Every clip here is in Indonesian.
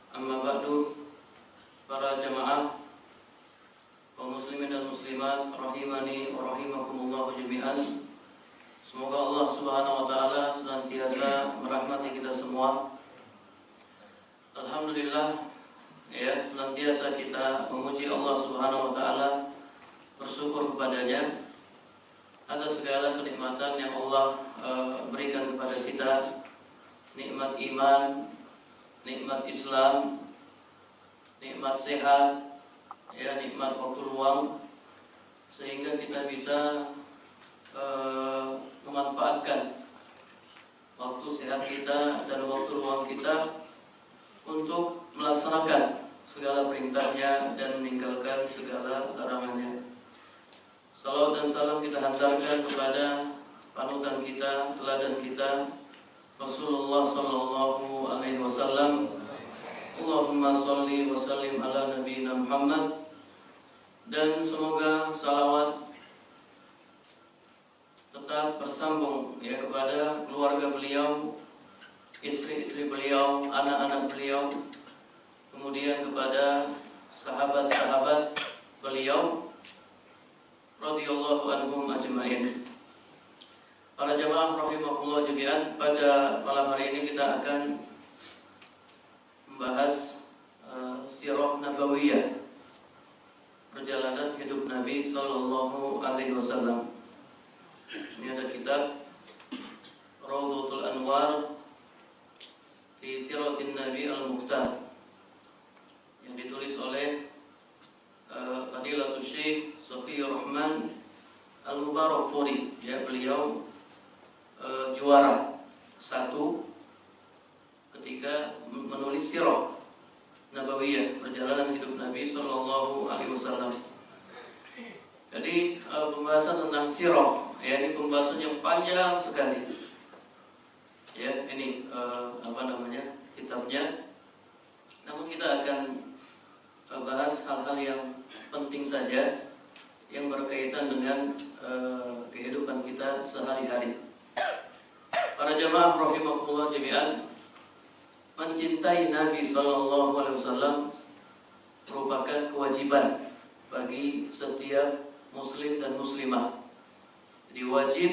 Amma ba'du, para jamaah kaum muslimin dan muslimat rahimani wa rahimakumullah jami'an. Semoga Allah Subhanahu wa taala senantiasa merahmati kita semua. Alhamdulillah, ya, senantiasa kita memuji Allah Subhanahu wa taala, bersyukur kepadanya atas segala kenikmatan yang Allah berikan kepada kita. Nikmat iman, nikmat Islam, nikmat sehat, ya, nikmat waktu luang, sehingga kita bisa memanfaatkan waktu sehat kita dan waktu luang kita untuk melaksanakan segala perintahnya dan meninggalkan segala larangannya. Salawat dan salam kita hantarkan kepada panutan kita, teladan kita, Rasulullah sallallahu alaihi wasallam. Allahumma sholli wa sallim ala nabiyina Muhammad. Dan semoga salawat tetap bersambung, ya, kepada keluarga beliau, istri-istri beliau, anak-anak beliau, kemudian kepada sahabat-sahabat beliau radhiyallahu anhum ajma'in. Para jamaah rahimakumullah jami'an, pada malam hari ini kita akan membahas sirah nabawiyah, perjalanan hidup Nabi sallallahu alaihi wasallam. Ini ada kitab Rawdatul Anwar fi Siratin Nabi Al-Mukhtar yang ditulis oleh Fadilatul Syekh Safiyur Rahman Al-Mubarakfuri. Ya, beliau juara satu ketika menulis sirah nabawiyah, perjalanan hidup Nabi sallallahu alaihi wasallam. Jadi pembahasan tentang sirah, ya, ini pembahasan yang panjang sekali. Ya, ini kitabnya. Namun kita akan bahas hal-hal yang penting saja yang berkaitan dengan kehidupan kita sehari-hari. Para jamaah rahimakumullah jami'an, mencintai Nabi sallallahu alaihi wasallam merupakan kewajiban bagi setiap muslim dan muslimah. Jadi wajib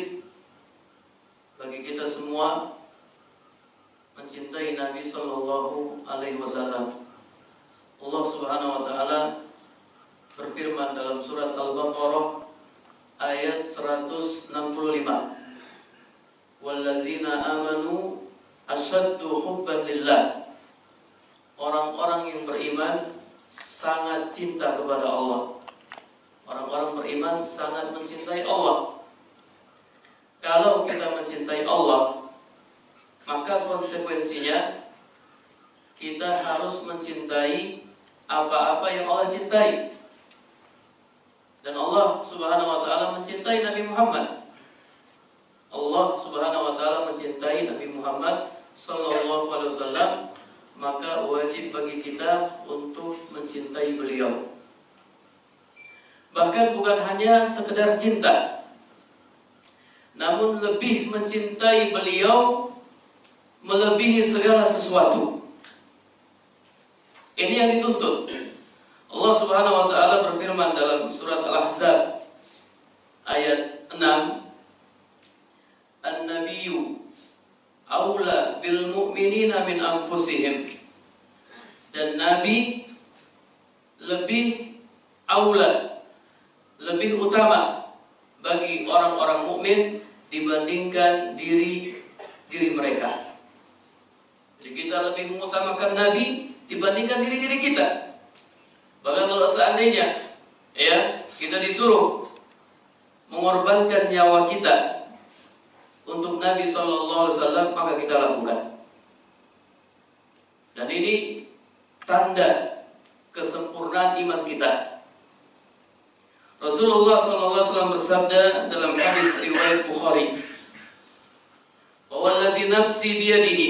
bagi kita semua mencintai Nabi sallallahu alaihi wasallam. Allah Subhanahu wa taala berfirman dalam surat Al-Baqarah ayat 165. Walladzina amanu asyaddu hubban lillah. Orang-orang yang beriman sangat cinta kepada Allah. Orang-orang beriman sangat mencintai Allah. Kalau kita mencintai Allah, maka konsekuensinya kita harus mencintai apa-apa yang Allah cintai. Dan Allah Subhanahu wa taala mencintai Nabi Muhammad. Allah Subhanahu wa taala mencintai Nabi Muhammad sallallahu alaihi wasallam, maka wajib bagi kita untuk mencintai beliau. Bahkan bukan hanya sekedar cinta, namun lebih mencintai beliau melebihi segala sesuatu. Ini yang dituntut. Allah Subhanahu wa taala berfirman dalam surat Al-Ahzab ayat 6, An-Nabiyyu aula bil mu'minina min anfusihim. Dan Nabi lebih aula, lebih utama bagi orang-orang mukmin dibandingkan diri mereka. Jadi kita lebih mengutamakan Nabi dibandingkan diri kita. Bahkan kalau seandainya, ya, kita disuruh mengorbankan nyawa kita untuk Nabi sallallahu alaihi wasallam, maka kita lakukan. Dan ini tanda kesempurnaan iman kita. Rasulullah sallallahu alaihi wasallam bersabda dalam hadis riwayat Bukhari, "Walladzi nafsi biyadihi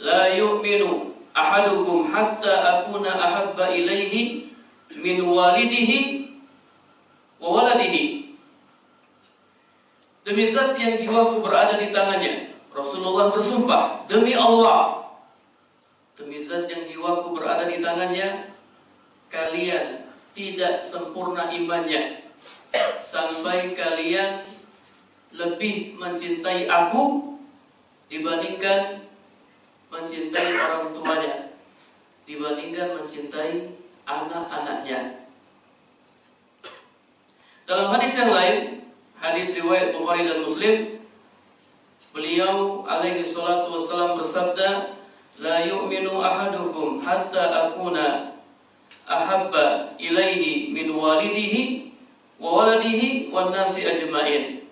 la yu'minu ahadukum hatta akuna ahabba ilaihi min walidihi wa waladihi." Demi zat yang jiwaku berada di tangannya, Rasulullah bersumpah, demi Allah, demi zat yang jiwaku berada di tangannya, kalian tidak sempurna imannya sampai kalian lebih mencintai aku dibandingkan mencintai orang tuanya, dibandingkan mencintai anak-anaknya. Dalam hadis yang lain, hadis riwayat Bukhari dan Muslim, beliau alaihi salatu wassalam bersabda, la yu'minu ahadukum hatta akuna ahabba ilaihi min walidihi wa waladihi wan nasi ajma'in.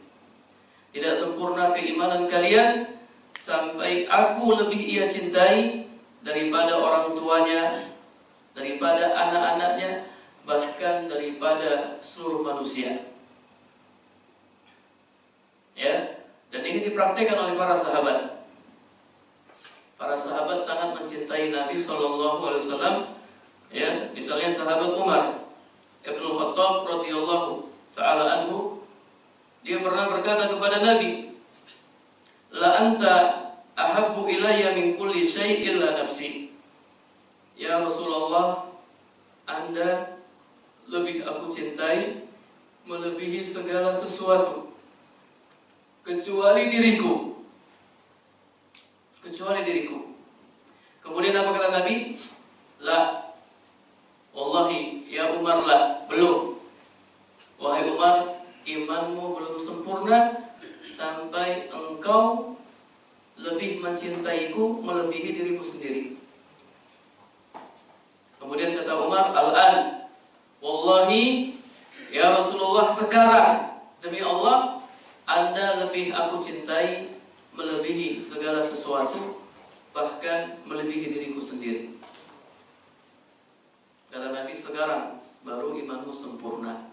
Tidak sempurna keimanan kalian sampai aku lebih ia cintai daripada orang tuanya, daripada anak-anaknya, bahkan daripada seluruh manusia. Ya, dan ini dipraktikkan oleh para sahabat. Para sahabat sangat mencintai Nabi SAW. Ya, misalnya sahabat Umar Ibnu Khattab radhiyallahu taala anhu, dia pernah berkata kepada Nabi, la anta ahabbu ilayya min kulli syai' illa nafsi. Ya Rasulullah, Anda lebih aku cintai melebihi segala sesuatu kecuali diriku. Kecuali diriku. Kemudian apa kata Nabi? La, wallahi ya Umar, la, belum. Wahai Umar, imanmu belum sempurna sampai engkau lebih mencintaiku melebihi dirimu sendiri. Kemudian kata Umar, al-an, wallahi ya Rasulullah, sekarang demi Allah Anda lebih aku cintai melebihi segala sesuatu, bahkan melebihi diriku sendiri. Kata Nabi, sekarang baru imanmu sempurna.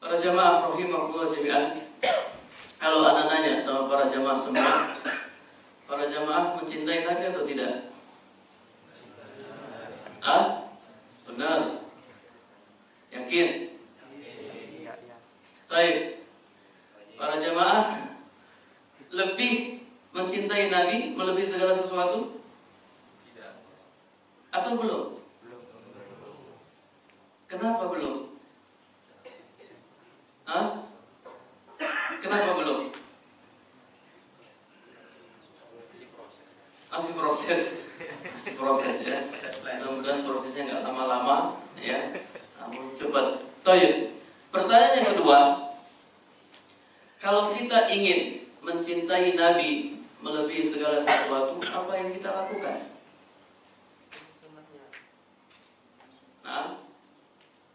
Para jamaah rahimahullah jami'an, kalau anak nanya sama para jamaah semua, para jamaah mencintai Nabi atau tidak? Benar? Yakin? Baik. Para jamaah lebih mencintai Nabi melebihi segala sesuatu? Tidak. Atau belum? Kenapa belum? Kenapa belum? Masih proses ya. Mudah-mudahan prosesnya nggak lama-lama ya. Namun cepat. Baik. Pertanyaan yang kedua, kalau kita ingin mencintai Nabi melebihi segala sesuatu, apa yang kita lakukan?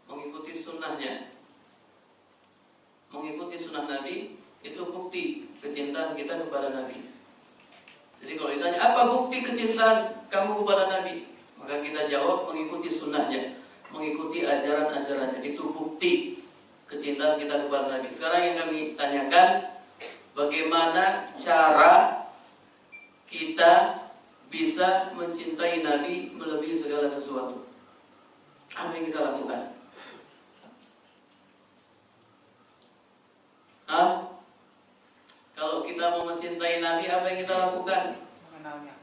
Mengikuti sunnahnya. Mengikuti sunnah Nabi itu bukti kecintaan kita kepada Nabi. Jadi kalau ditanya apa bukti kecintaan kamu kepada Nabi, maka kita jawab mengikuti sunnahnya, mengikuti ajaran-ajarannya. Itu bukti kecintaan kita kepada Nabi. Sekarang yang kami tanyakan, bagaimana cara kita bisa mencintai Nabi melebihi segala sesuatu? Apa yang kita lakukan? Kalau kita mau mencintai Nabi, apa yang kita lakukan? Mengenalnya.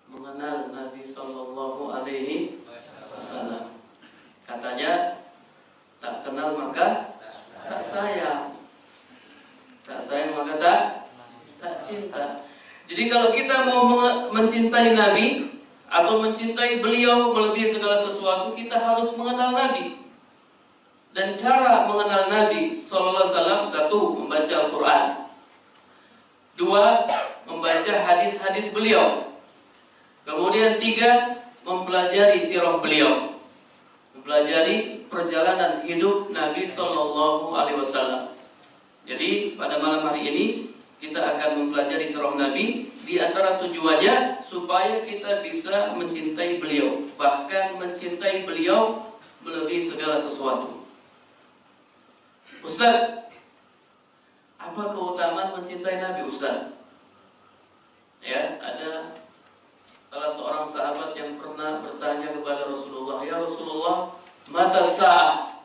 Mengenal Nabi Sallallahu Alaihi Wasallam. Katanya, tak kenal maka tak sayang, tak sayang maka tak cinta. Jadi kalau kita mau mencintai Nabi atau mencintai beliau melebihi segala sesuatu, kita harus mengenal Nabi. Dan cara mengenal Nabi Sallallahu Alaihi Wasallam, satu, membaca Al-Quran. Dua, membaca hadis-hadis beliau. Kemudian tiga, mempelajari sirah beliau, mempelajari perjalanan hidup Nabi Sallallahu Alaihi Wasallam. Jadi pada malam hari ini kita akan mempelajari sirah Nabi. Di antara tujuannya supaya kita bisa mencintai beliau, bahkan mencintai beliau melebihi segala sesuatu. Ustaz, apa keutamaan mencintai Nabi, Ustaz? Ya, ada salah seorang sahabat yang pernah bertanya kepada Rasulullah, ya Rasulullah, mata sa'ah,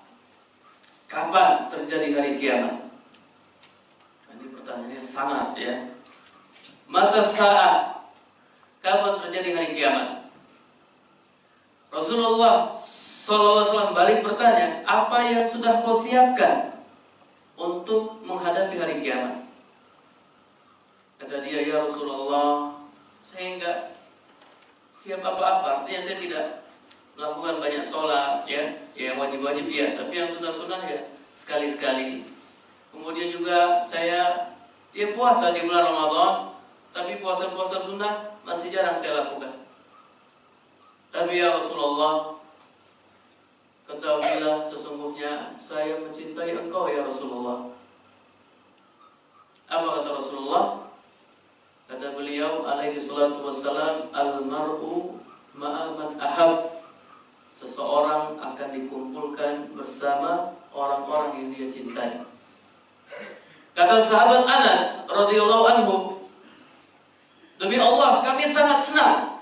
kapan terjadi hari kiamat? Ini pertanyaannya sangat ya. Mata sa'ah, terjadi hari kiamat. Rasulullah SAW balik bertanya, apa yang sudah kau siapkan untuk menghadapi hari kiamat? Kata dia, ya Rasulullah, saya enggak siap apa-apa. Artinya saya tidak melakukan banyak sholat, ya yang wajib-wajib ya, tapi yang sunnah-sunnah ya sekali-sekali. Kemudian juga saya puasa di bulan Ramadan, tapi puasa-puasa sunnah masih jarang saya lakukan. Tapi ya Rasulullah, ketahuilah sesungguhnya saya mencintai engkau ya Rasulullah. Apa kata Rasulullah? Kata beliau alaihi salatu wassalam, al-mar'u ma'a man ahab. Seseorang akan dikumpulkan bersama orang-orang yang dia cintai. Kata sahabat Anas radhiyallahu anhu, demi Allah kami sangat senang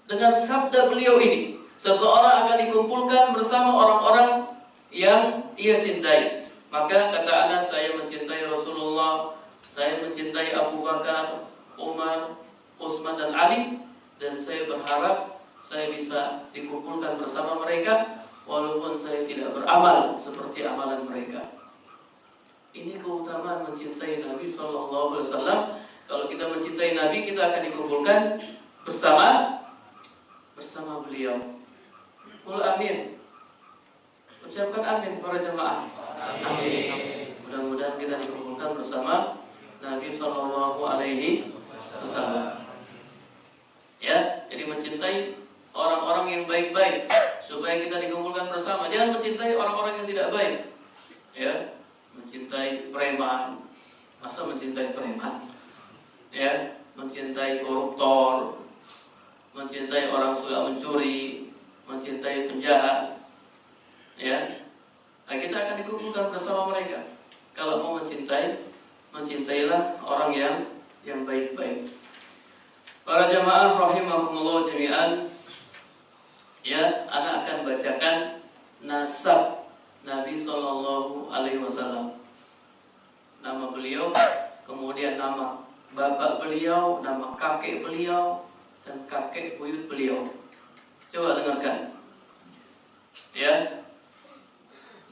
dengan sabda beliau ini. Seseorang akan dikumpulkan bersama orang-orang yang ia cintai. Maka kata Anas, saya mencintai Rasulullah, saya mencintai Abu Bakar, Umar, Utsman dan Ali, dan saya berharap saya bisa dikumpulkan bersama mereka walaupun saya tidak beramal seperti amalan mereka. Ini keutamaan mencintai Nabi SAW. Kalau kita mencintai Nabi, kita akan dikumpulkan bersama beliau. Qul amin. Ucapkan amin para jemaah. Amin. Mudah-mudahan kita dikumpulkan bersama Nabi SAW. Ya, jadi mencintai orang-orang yang baik-baik supaya kita dikumpulkan bersama. Jangan mencintai orang-orang yang tidak baik. Ya, mencintai preman. Masa mencintai preman? Ya, mencintai koruptor, mencintai orang suka mencuri, mencintai penjahat. Ya, nah, kita akan dikumpulkan bersama mereka. Kalau mau mencintai, mencintailah orang yang baik-baik. Para jamaah rahimahumullah jami'an, ya, anak akan bacakan nasab Nabi SAW. Nama beliau, kemudian nama bapak beliau, nama kakek beliau, dan kakek buyut beliau. Coba dengarkan. Ya.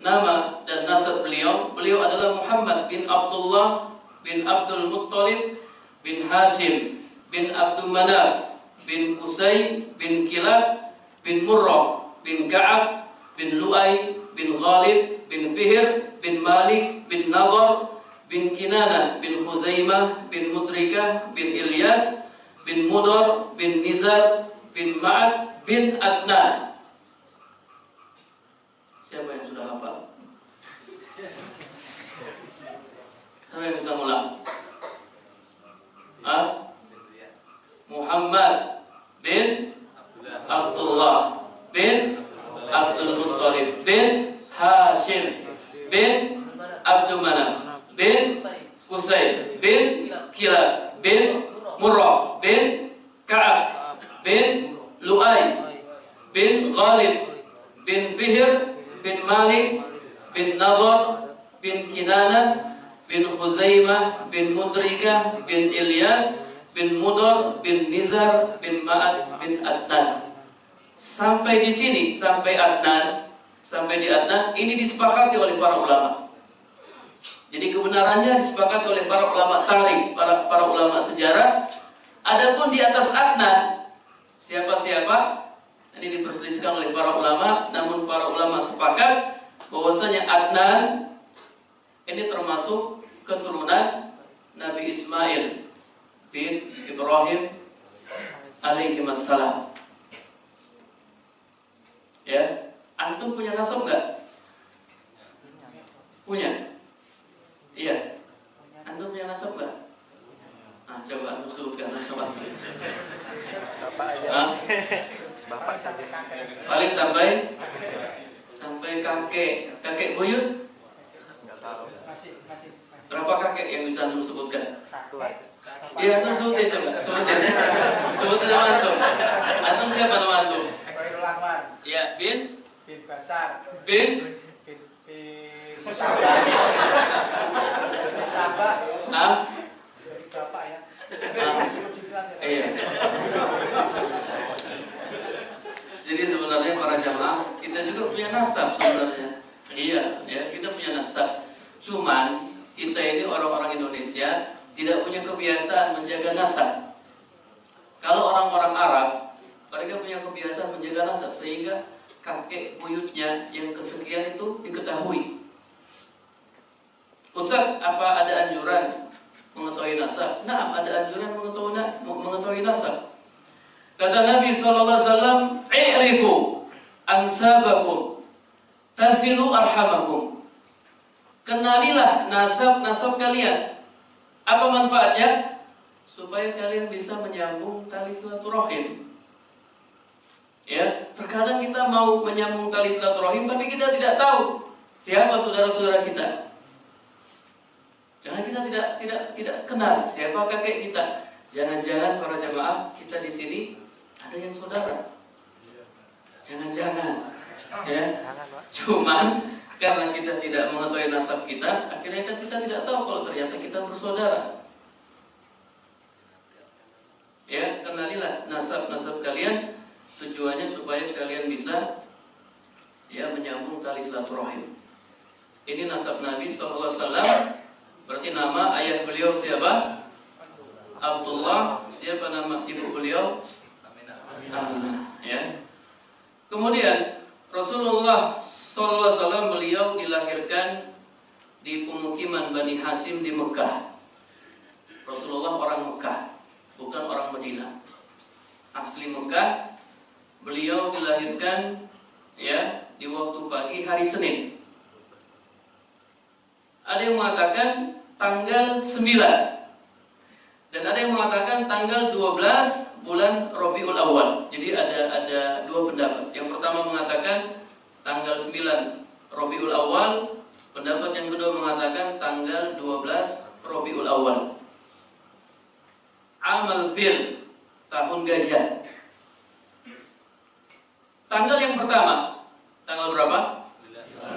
Nama dan nasab beliau adalah Muhammad bin Abdullah bin Abdul Muttalib bin Hashim bin Abdul Manaf bin Qusay bin Kilab bin Murrah bin Ka'ab bin Lu'ay bin Ghalib bin Fihr bin Malik bin Nadhr bin Kinanah bin Huzaimah bin Mudrikah bin Ilyas bin Mudar bin Nizar bin Ma'ad bin Adnan. Siapa yang sudah hafal? Siapa yang bisa ngulang? Muhammad bin Abdullah bin Abdul Muttalib bin Hashim bin Abdul Manaf bin Qusay bin Kilab bin Murrah bin Ka'ab bin Lu'ay bin Ghalib bin Fihr bin Malik bin Nadhr bin Kinanah bin Huzaimah bin Mudrikah bin Ilyas bin Mudar bin Nizar bin Ma'ad bin Adnan. Sampai di sini, sampai di Adnan ini disepakati oleh para ulama. Jadi kebenarannya disepakati oleh para ulama tarikh, para ulama sejarah. Adapun di atas Adnan siapa-siapa ini diperselisihkan oleh para ulama, namun para ulama sepakat bahwasanya Adnan ini termasuk keturunan Nabi Ismail bin Ibrahim alaihi wassalam. Ya, antum punya nasab enggak? Punya? Iya. Antum punya nasab enggak? Nah, coba antum sebutkan nasab antum. Bapak aja. Bapak sampai kakek. Paling sampai kakek buyut. Enggak tahu. Masih. Berapa kakek yang bisa antum sebutkan? Satu aja. Iya, antum sebutin coba. Sebutin nama antum. Antum siapa nama antum? Khairul Ahmad Ya, bin Basar bin Tambah Ah, dari bapak ya. Ah. Cukup-cukupan ya. Iya. juga punya nasab sebenarnya. Iya, ya kita punya nasab. Cuman kita ini orang-orang Indonesia tidak punya kebiasaan menjaga nasab. Kalau orang-orang Arab, mereka punya kebiasaan menjaga nasab sehingga kakek buyutnya yang kesekian itu diketahui. Ustaz, apa ada anjuran mengetahui nasab? Nah, ada anjuran mengetahui nasab. Kata Nabi SAW, "I'rifu ansabakum, tasilu arhamakum." Kenalilah nasab kalian. Apa manfaatnya? Supaya kalian bisa menyambung tali silaturahim. Ya, terkadang kita mau menyambung tali silaturahim, tapi kita tidak tahu siapa saudara-saudara kita. Karena kita tidak kenal siapa kakek kita. Jangan-jangan para jamaah kita di sini ada yang saudara. Jangan-jangan, ya. Cuman karena kita tidak mengetahui nasab kita, akhirnya kan kita tidak tahu kalau ternyata kita bersaudara. Ya, kenalilah nasab kalian. Tujuannya supaya kalian bisa menyambung tali silaturahim. Ini nasab Nabi SAW. Berarti nama ayah beliau siapa? Abdullah. Siapa nama ibu beliau? Aminah. Ya. Kemudian Rasulullah SAW beliau dilahirkan di pemukiman Bani Hashim di Mekah. Rasulullah orang Mekah, bukan orang Madinah. Asli Mekah. Beliau dilahirkan di waktu pagi hari Senin. Ada yang mengatakan tanggal 9 dan ada yang mengatakan tanggal 12 bulan Rabiul Awal. Jadi ada dua pendapat. Yang pertama mengatakan tanggal 9 Rabiul Awal, pendapat yang kedua mengatakan tanggal 12 Rabiul Awal. Amal fil, tahun gajah. Tanggal yang pertama, tanggal berapa?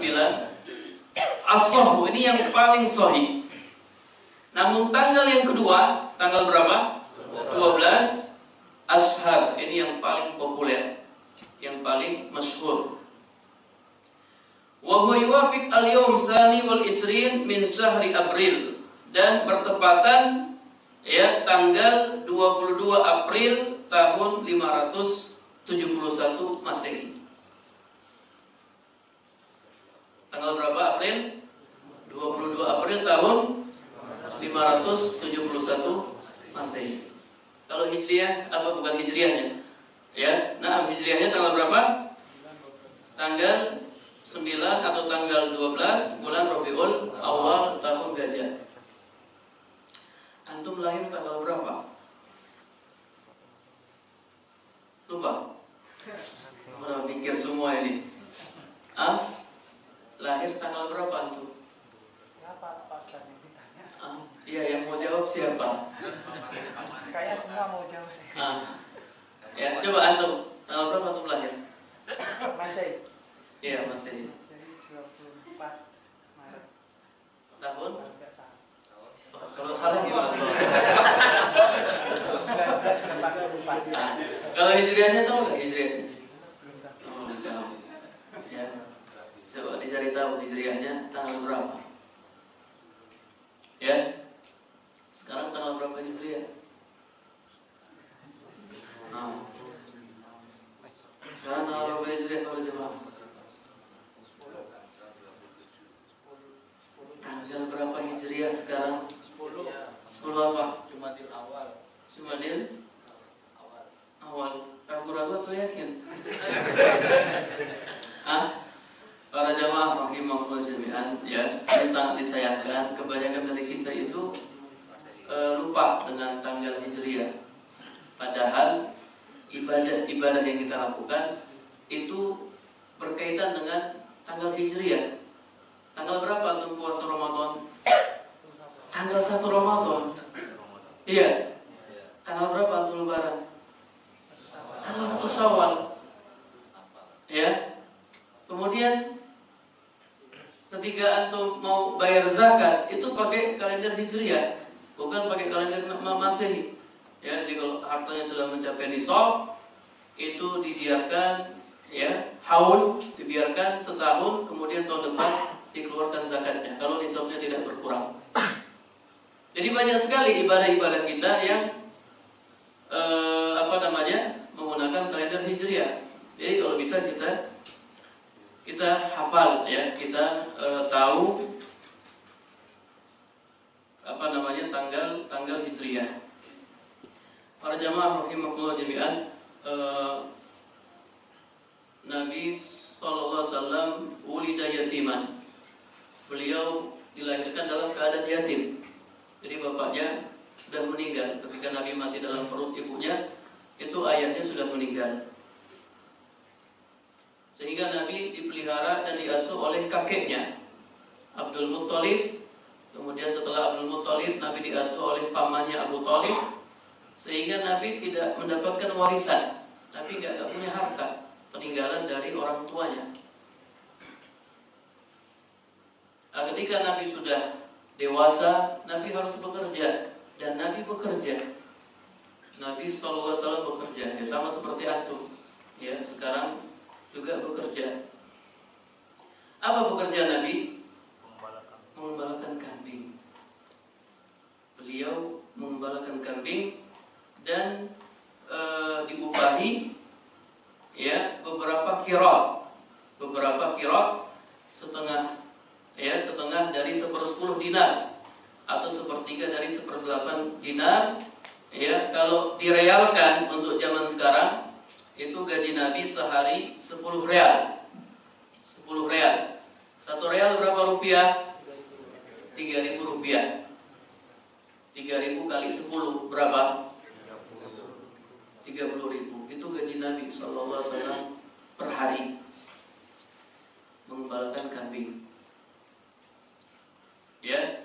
9. As-sahhu, ini yang paling sahih. Namun tanggal yang kedua, tanggal berapa? 12. Ashar, ini yang paling populer, yang paling masyhur. Wa huwa yuwafiq al-yawm tsani wal isrin min syahri April, dan bertepatan tanggal 22 April tahun 571 Masehi. Tanggal berapa April? 22 April tahun 571 Masehi. Kalau Hijriah, apa bukan Hijriahnya? Hijriahnya tanggal berapa? Tanggal 9 atau tanggal 12 bulan Rabiul Awal tahun gajah. Antum lahir tanggal berapa? Lupa? Udah pikir semua ini. Lahir tanggal berapa antum? Siapa Pak Ustaz yang ditanya? Iya, yang mau jawab siapa? Kayak semua mau jawab. Coba antum, tanggal berapa antum lahir? Masih. Iya, Masehi. Jadi 24 Maret. Tahun? Enggak salah. Kalau salah gimana? 1984. Kalau Hijriahnya tahu nggak Hijriahnya? Belum tahu. Belum tahu. Ya. Coba dicari tahu Hijriahnya tanggal berapa? Ya. Sekarang tanggal berapa Hijriah? Sekarang tanggal berapa Hijriah kalau jemaah? Tanggal berapa Hijriah sekarang? 10 apa? Jumadil awal. Jumadil awal. Ragu-ragu atau yakin? Para jamaah rahimahullah jami'an, ini sangat disayangkan. Kebanyakan dari kita itu lupa dengan tanggal Hijriah. Padahal ibadah yang kita lakukan itu berkaitan dengan tanggal Hijriah. Tanggal berapa antum puasa Ramadan? Tanggal 1 Ramadan. Iya. Tanggal berapa antum lebaran? Tanggal 1 Syawal. Ya. Kemudian ketika antum mau bayar zakat itu pakai kalender Hijriah, bukan pakai kalender Masehi. Ya, jadi kalau hartanya sudah mencapai nisab, itu dibiarkan ya, haul dibiarkan setahun, kemudian tahun depan dikeluarkan zakatnya kalau nisabnya tidak berkurang. Jadi banyak sekali ibadah-ibadah kita yang menggunakan kalender Hijriah. Jadi kalau bisa kita hafal ya, kita tahu tanggal Hijriah. Para jamaah rahimakumullah jami'an, Nabi SAW ulida yatiman. Beliau dilahirkan dalam keadaan yatim. Jadi bapaknya sudah meninggal ketika Nabi masih dalam perut ibunya, itu ayahnya sudah meninggal. Sehingga Nabi dipelihara dan diasuh oleh kakeknya Abdul Muttalib. Kemudian setelah Abdul Muttalib, Nabi diasuh oleh pamannya Abu Thalib. Sehingga Nabi tidak mendapatkan warisan, Nabi nggak punya harta peninggalan dari orang tuanya. Nah, ketika Nabi sudah dewasa, Nabi harus bekerja, dan Nabi bekerja. Nabi SAW bekerja, ya sama seperti antum, ya sekarang juga bekerja. Apa pekerjaan Nabi? Mengembalakan kambing. Beliau mengembalakan kambing dan diupahi ya beberapa kirot setengah dari 1/10 dinar atau 1/3 dari 1/8 dinar ya. Kalau direalkan untuk zaman sekarang, itu gaji Nabi sehari 10 real. 10 real. 1 real berapa rupiah? 3.000 rupiah. 3.000 kali 10 berapa? 30.000. Itu gaji Nabi SAW per hari, mengembalakan kambing. Ya.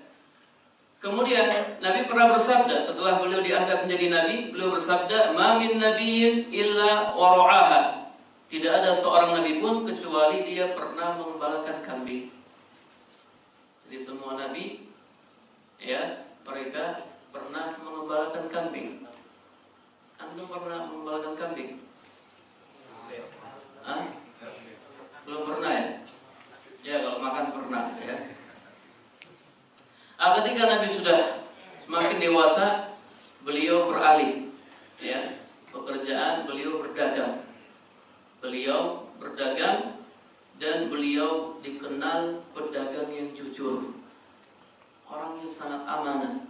Kemudian Nabi pernah bersabda setelah beliau diangkat menjadi Nabi, beliau bersabda, "Ma min nabiyyin illa wara'aha." Tidak ada seorang Nabi pun kecuali dia pernah mengembalakan kambing. Jadi semua Nabi, ya, mereka pernah mengembalakan kambing. Anda pernah mengembalakan kambing? Hah? Belum pernah ya? Ya kalau makan pernah ya. Ketika Nabi sudah semakin dewasa, beliau beralih ya, pekerjaan beliau berdagang. Beliau berdagang dan beliau dikenal pedagang yang jujur, orang yang sangat amanah.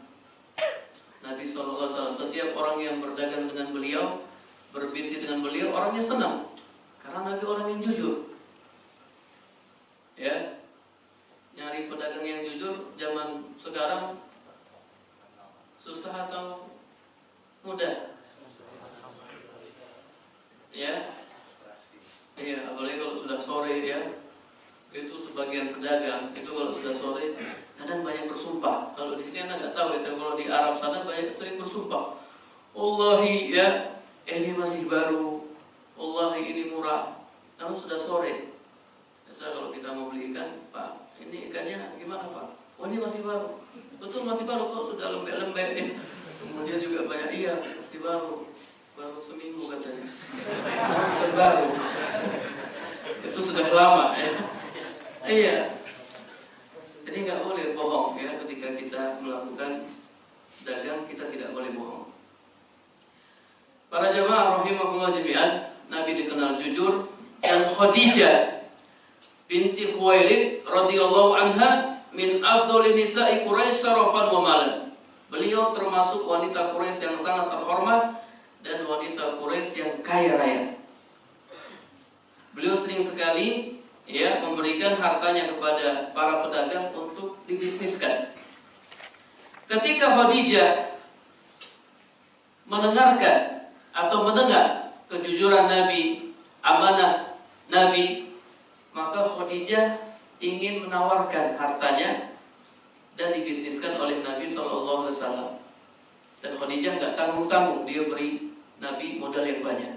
Nabi SAW, setiap orang yang berdagang dengan beliau, berbisnis dengan beliau, orangnya senang karena Nabi orang yang jujur. Ya, nyari pedagang yang jujur zaman sekarang susah atau mudah? Ya, iya, apalagi kalau sudah sore ya. Itu sebagian pedagang itu kalau sudah sore kadang banyak bersumpah. Kalau di sini Anda nggak tahu ya, kalau di Arab sana banyak sering bersumpah. Wallahi ya, ini masih baru. Wallahi ini murah. Namun sudah sore. Biasa kalau kita mau beli ikan, Pak, ini ikannya gimana Pak? Oh ini masih baru. Betul masih baru kok, sudah lembek-lembek ya. Kemudian juga banyak, iya masih baru. Baru seminggu katanya. Sudah baru. Itu sudah lama ya. Iya. Jadi nggak boleh bohong ya, ketika kita melakukan dagang, kita tidak boleh bohong. Para jamaah rahimakumullah jami'an, Nabi dikenal jujur. Dan Khadijah binti Khuwailid radhiyallahu anha min afdhalin nisa'i Quraisy syarafan wa malan. Beliau termasuk wanita Quraisy yang sangat terhormat dan wanita Quraisy yang kaya raya. Beliau sering sekali ya memberikan hartanya kepada para pedagang untuk dibisniskan. Ketika Khadijah mendengarkan atau mendengar kejujuran Nabi, amanah Nabi, maka Khadijah ingin menawarkan hartanya dan dibisniskan oleh Nabi SAW. Dan Khadijah nggak tanggung-tanggung, dia beri Nabi modal yang banyak.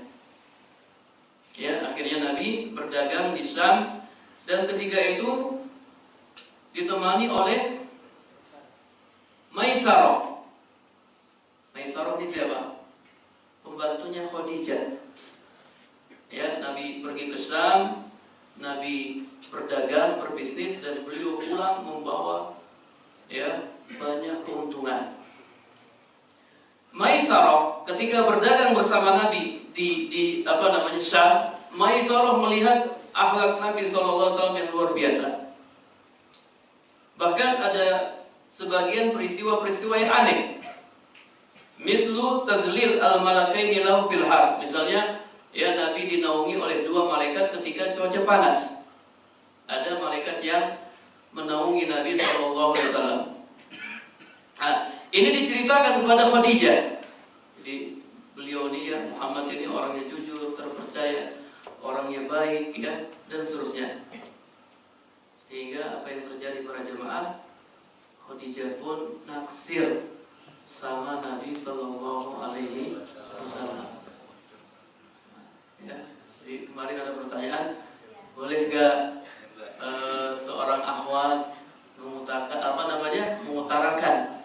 Ya, akhirnya Nabi berdagang di Syam dan ketika itu ditemani oleh Maisarah. Maisarah ini siapa? Pembantunya Khadijah. Ya, Nabi pergi ke Syam, Nabi berdagang, berbisnis, dan beliau pulang membawa ya banyak keuntungan. Maisarah ketika berdagang bersama Nabi di Syam, Maisarah melihat akhlak Nabi SAW yang luar biasa. Bahkan ada sebagian peristiwa-peristiwa yang aneh. Mislu tazlil al-malakaini lahu fil har. Misalnya, ya Nabi dinaungi oleh dua malaikat ketika cuaca panas. Ada malaikat yang menaungi Nabi SAW. Nah, ini diceritakan kepada Khadijah. Jadi beliau ini ya, Muhammad ini orangnya jujur, terpercaya, orangnya baik, ya, dan seterusnya. Sehingga apa yang terjadi para jemaah, Khadijah pun naksir sama Nabi Sallallahu Alaihi Wasallam. Ya, jadi kemarin ada pertanyaan, boleh gak seorang akhwat mengutarakan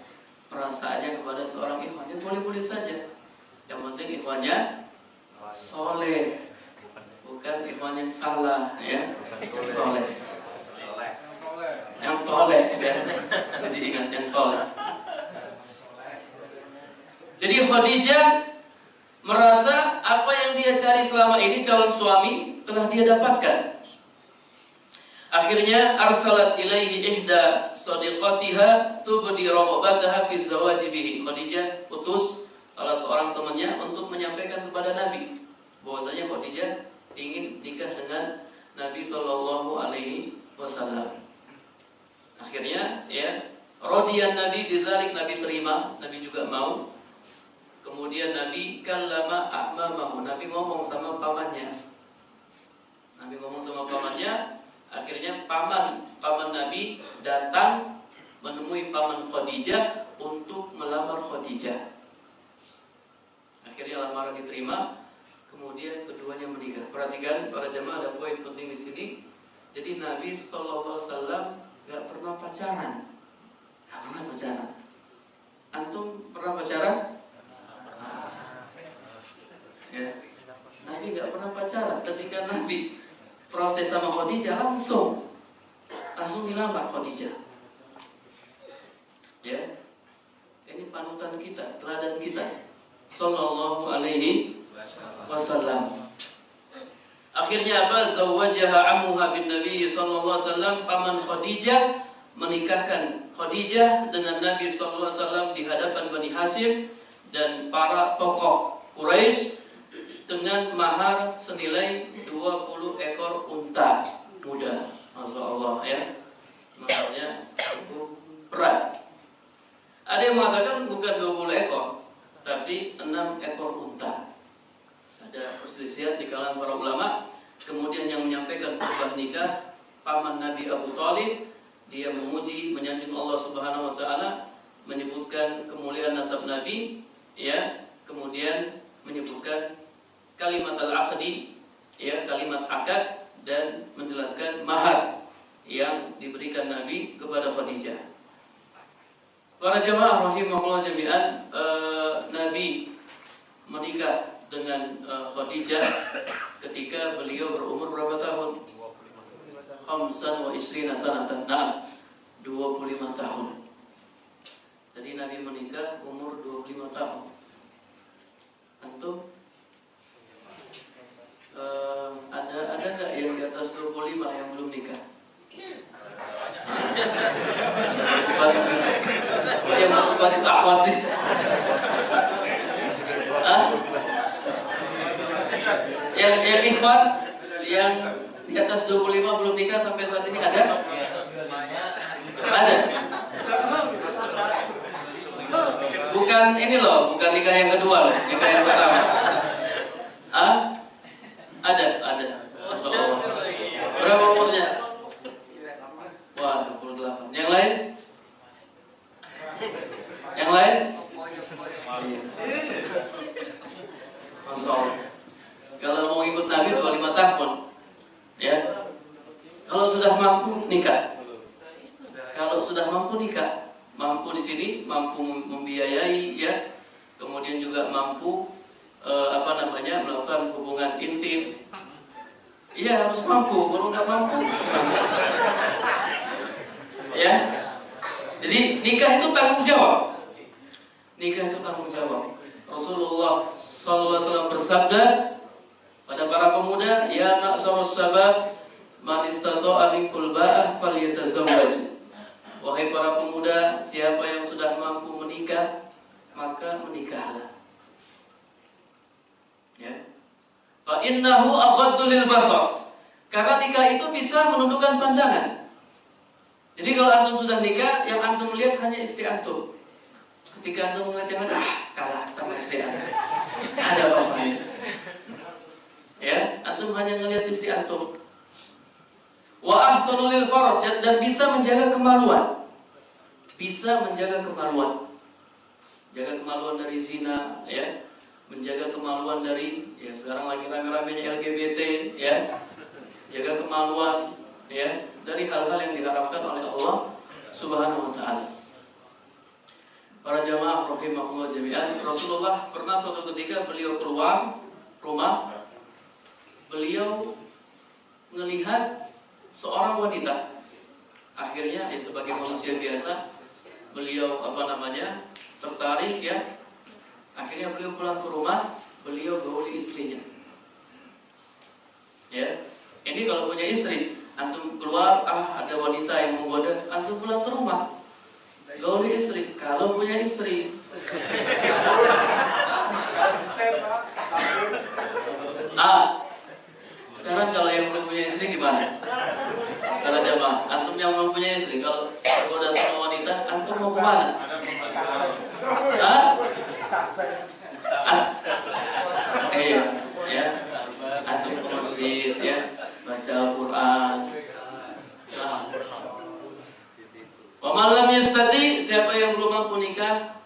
perasaannya kepada seorang ikhwan? Ya boleh-boleh saja. Yang penting ikhwannya soleh, bukan ikhwan yang salah, ya. Soleh. Yang toleh, ya. Jadi ingat yang toleh. Jadi Khadijah merasa apa yang dia cari selama ini, calon suami, telah dia dapatkan. Akhirnya arsalat ilaihi ihda sadiqatiha tubdi raghbataha fi zawaji bihi. Khadijah utus salah seorang temannya untuk menyampaikan kepada Nabi bahwasanya Khadijah ingin nikah dengan Nabi sallallahu alaihi wasallam. Akhirnya ya, radiyan Nabi bidzalik, Nabi terima, Nabi juga mau. Kemudian Nabi kallama ahmamahu, Nabi ngomong sama pamannya. Akhirnya paman Nabi datang menemui paman Khadijah untuk melamar Khadijah. Akhirnya lamaran diterima, kemudian keduanya menikah. Perhatikan para jemaah, ada poin penting di sini. Jadi Nabi SAW gak pernah pacaran. Antum pernah pacaran? Ya. Nabi gak pernah pacaran. Ketika Nabi proses sama Khadijah, langsung dilamar Khadijah. Ya, ini panutan kita, teladan kita, Sallallahu Alaihi Wasallam. Akhirnya apa? Zawwajaha ammuha bin Nabi Sallallahu Alaihi Wasallam. Paman Khadijah menikahkan Khadijah dengan Nabi Sallallahu Alaihi Wasallam di hadapan Bani Hashim dan para tokoh Quraisy dengan mahar senilai 20 ekor unta muda. Masya Allah, ya. Maharnya cukup berat. Ada yang mengatakan bukan 20 ekor, tapi 6 ekor unta. Ada perselisihan di kalangan para ulama. Kemudian yang menyampaikan khutbah nikah paman Nabi Abu Thalib, dia memuji, menyanjung Allah Subhanahu wa taala, menyebutkan kemuliaan nasab Nabi, ya. Kemudian menyebutkan kalimat al-aqdi, ya, kalimat akad, dan menjelaskan mahar yang diberikan Nabi kepada Khadijah. Para jemaah rahimahullah jami'an, Nabi menikah dengan Khadijah ketika beliau berumur berapa tahun? 25 sanatan. Nah, 25 tahun. Jadi Nabi menikah umur 25 tahun. Antum ada nggak yang di atas 25 yang belum nikah? Yang melakukan takwat sih? Yang ikhwan yang di atas 25 belum nikah sampai saat ini ada? Ada. Bukan ini loh, bukan nikah yang kedua loh, nikah yang pertama. Ada. Masyaallah. Berapa umurnya? Wah, 28. Yang lain? Masyaallah. Kalau mau ikut Nabi 25 tahun, ya. Kalau sudah mampu nikah. Mampu di sini, mampu membiayai, ya. Kemudian juga mampu melakukan hubungan intim, Iya, harus mampu. Kalau nggak mampu, ya. Jadi nikah itu tanggung jawab. Nikah itu tanggung jawab. Rasulullah SAW bersabda pada para pemuda, ya ma'syarus syabab, man istata'a minkum ba'ah falyatazawwaj. Wahai para pemuda, siapa yang sudah mampu menikah, maka menikahlah. Ya. Fa innahu aghaddu lil basar. Karena nikah itu bisa menundukkan pandangan. Jadi kalau antum sudah nikah, yang antum lihat hanya istri antum. Ketika antum melihat yang lain, kalah sama istri antum. Ada apa-apanya. Ya, antum hanya melihat istri antum. Wa ahsanu lil faraj, dan bisa menjaga kemaluan. Bisa menjaga kemaluan. Jaga kemaluan dari zina, ya. Menjaga kemaluan dari, ya sekarang lagi rame-ramenya LGBT, ya. Jaga kemaluan, ya, dari hal-hal yang diharapkan oleh Allah Subhanahu wa taala. Para jamaah rahimahullah jami'an, Rasulullah pernah suatu ketika beliau keluar rumah, beliau melihat seorang wanita. Akhirnya ya sebagai manusia biasa, beliau tertarik, ya. Akhirnya beliau pulang ke rumah, beliau gauli istrinya. Ya. Ini kalau punya istri, antum keluar, ada wanita yang menggoda, antum pulang ke rumah, gauli istri. Kalau punya istri, sekarang kalau yang belum punya istri gimana? Kalau jamaah, antum yang belum punya istri, kalau menggoda sama wanita, antum mau kemana? Iya, ya. Antum ke masjid, ya. Baca Al-Quran. Wa man lam yastati, siapa yang belum mampu nikah,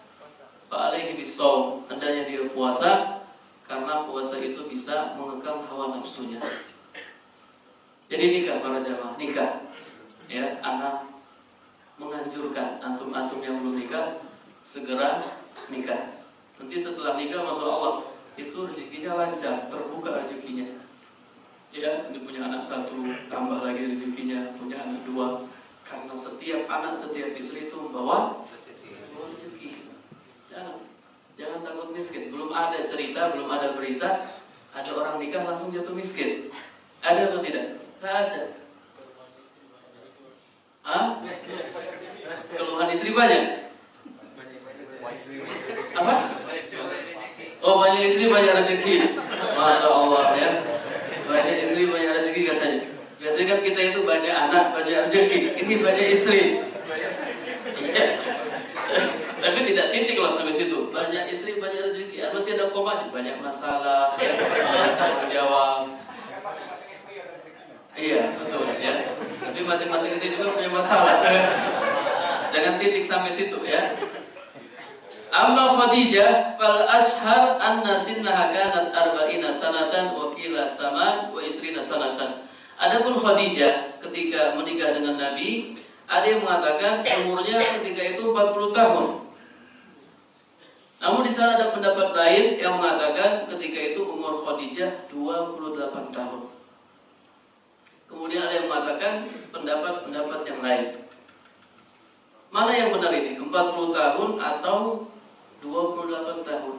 fa alaihi bisawm, hendaknya dia puasa, karena puasa itu bisa mengekang hawa nafsunya. Jadi nikah para jamaah, nikah. Ya, anak menganjurkan antum-antum yang belum nikah segera nikah. Nanti setelah nikah, masya Allah, itu rezekinya lancar, terbuka rezekinya. Ya, ini punya anak satu, tambah lagi rezekinya, punya anak dua. Karena setiap anak, setiap istri itu membawa rezeki. Jangan takut miskin. Belum ada cerita, belum ada berita ada orang nikah langsung jatuh miskin. Ada atau tidak? Tidak ada. Keluhan istri banyak. Apa? Oh, banyak istri banyak rezeki. Masya Allah, ya. Banyak istri banyak rezeki katanya. Biasanya kan kita itu banyak anak banyak rezeki. Ini banyak istri. Ya. Tapi tidak titik loh sampai situ. Banyak istri banyak rezeki. Mesti ada koma, banyak masalah. Ya. Tanggung jawab. Iya, betul, ya. Tapi masing-masing istri juga punya masalah. Jangan titik sampai situ, ya. Amma Khadijah fal ashhar anna sinnaha kanat 40 sanatan wa qila saman wa 20 sanatan. Adapun Khadijah ketika menikah dengan Nabi, ada yang mengatakan umurnya ketika itu 40 tahun. Namun di sana ada pendapat lain yang mengatakan ketika itu umur Khadijah 28 tahun. Kemudian ada yang mengatakan pendapat-pendapat yang lain. Mana yang benar ini? 40 tahun atau 28 tahun?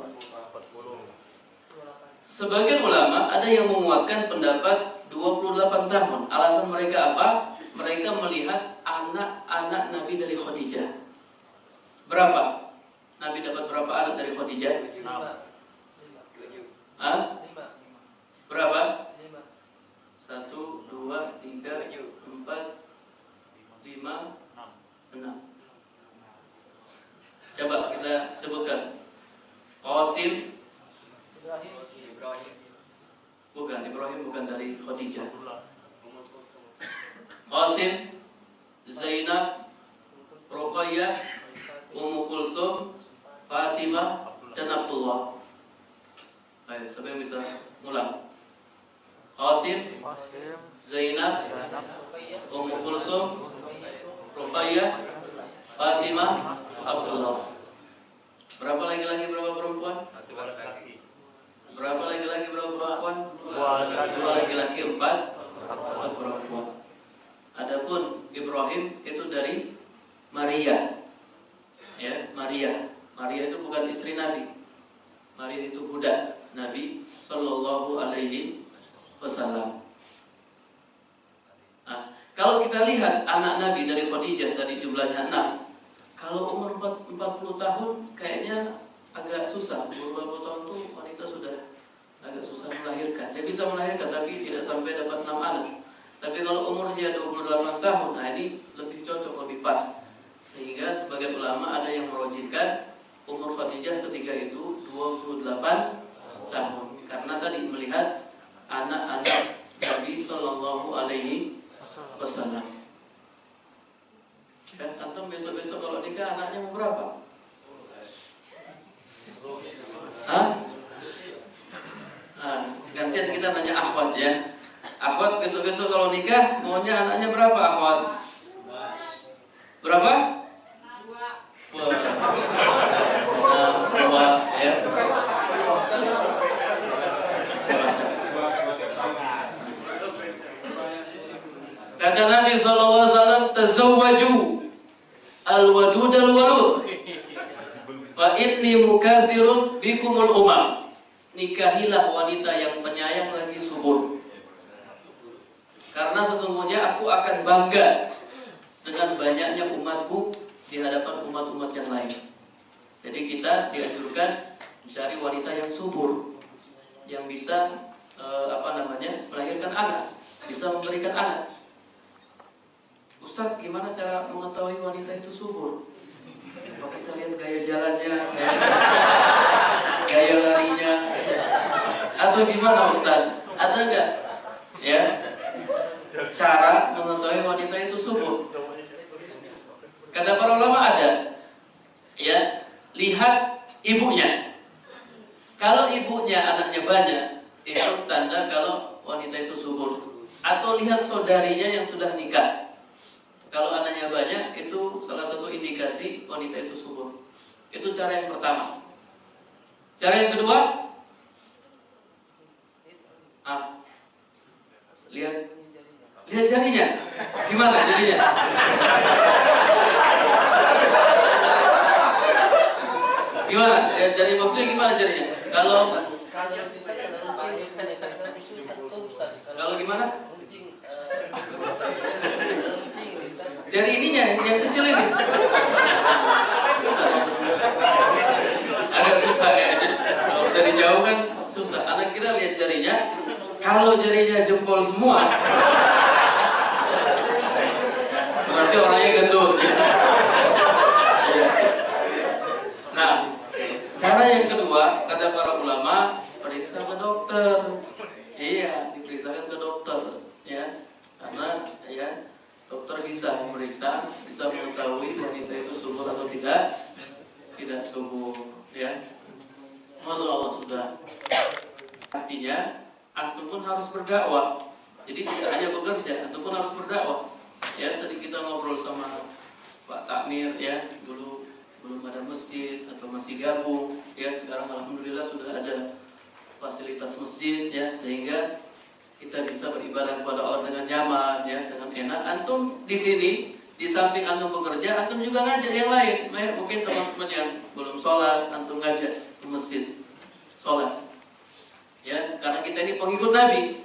Sebagian ulama ada yang menguatkan pendapat 28 tahun. Alasan mereka apa? Mereka melihat anak-anak Nabi dari Khadijah. Berapa? Nabi dapat berapa anak dari Khadijah? 5. Berapa? 1, 2, 3, 4, 5, 6. Coba kita sebutkan. Qasim, Ibrahim bukan dari Khadijah. Qasim, Zainab, Ruqayyah, Ummu Kulsum, Fatimah, dan Abdullah. Ayo, siapa yang bisa ngulang? Qasim, Zainab, Ummu Kulsum, Ruqayyah, Fatimah, Abdullah. Berapa laki-laki, berapa perempuan? Berapa laki-laki, berapa perempuan? 2 laki-laki, 4 alaihi wasallam. Nah, kalau kita lihat anak Nabi dari Khadijah tadi jumlahnya 6. Kalau umur 40 tahun kayaknya agak susah. Umur 40 tahun tuh wanita sudah agak susah melahirkan. Dia bisa melahirkan tapi tidak sampai dapat 6 anak. Tapi kalau umurnya 28 tahun, nah ini lebih cocok, lebih pas. Sehingga sebagian ulama ada yang merojihkan umur Khadijah ketika itu 28 tahun. Karena tadi melihat anak-anak Nabi Sallallahu Alaihi Wasallam. Dan antum besok-besok kalau nikah anaknya mau berapa? Hah? Nah, gantian kita nanya akhwat ya. Akhwat besok-besok kalau nikah maunya anaknya berapa akhwat? Berapa? 2. Nah, 2 ya. Kata Nabi SAW, tazawwaju al-wadud al-walud fa inni mukatsirun bikumul umam. Nikahilah wanita yang penyayang lagi subur. Karena sesungguhnya aku akan bangga dengan banyaknya umatku di hadapan umat-umat yang lain. Jadi kita dianjurkan mencari wanita yang subur, yang bisa melahirkan anak, bisa memberikan anak. Ustaz, gimana cara mengetahui wanita itu subur? Kalau kita lihat gaya jalannya, gaya larinya, atau gimana Ustaz? Ada enggak? Ya, cara mengetahui wanita itu subur. Kata para ulama ada. Ya, lihat ibunya. Kalau ibunya anaknya banyak, itu tanda kalau wanita itu subur. Atau lihat saudarinya yang sudah nikah. Kalau anaknya banyak, itu salah satu indikasi wanita itu subur. Itu cara yang pertama. Cara yang kedua, lihat jarinya. Gimana jarinya? Gimana? Jari maksudnya gimana jarinya? Kalau gimana? Jari ininya yang kecil ini. Agak susah ya. Kalau dari jauh kan susah. Anak kita lihat jarinya. Kalau jarinya jempol semua, berarti orangnya gendut. Nah, cara yang kedua kata para ulama, periksa ke dokter. Iya, diperiksakan ke dokter, ya. Karena ya dokter bisa memeriksa, bisa mengetahui wanita itu subur atau tidak subur, ya. Masya Allah sudah. Artinya, antum pun harus berdakwah. Jadi tidak hanya bekerja, antum pun harus berdakwah. Ya, tadi kita ngobrol sama Pak Takmir, ya, dulu belum ada masjid atau masih gabung, ya. Sekarang alhamdulillah sudah ada fasilitas masjid, ya, sehingga kita bisa beribadah kepada Allah dengan nyaman, ya, dengan enak. Antum di sini, di samping antum bekerja, antum juga ngajak yang lain. Mungkin teman-teman yang belum sholat, antum ngajak ke masjid sholat, ya, karena kita ini pengikut Nabi.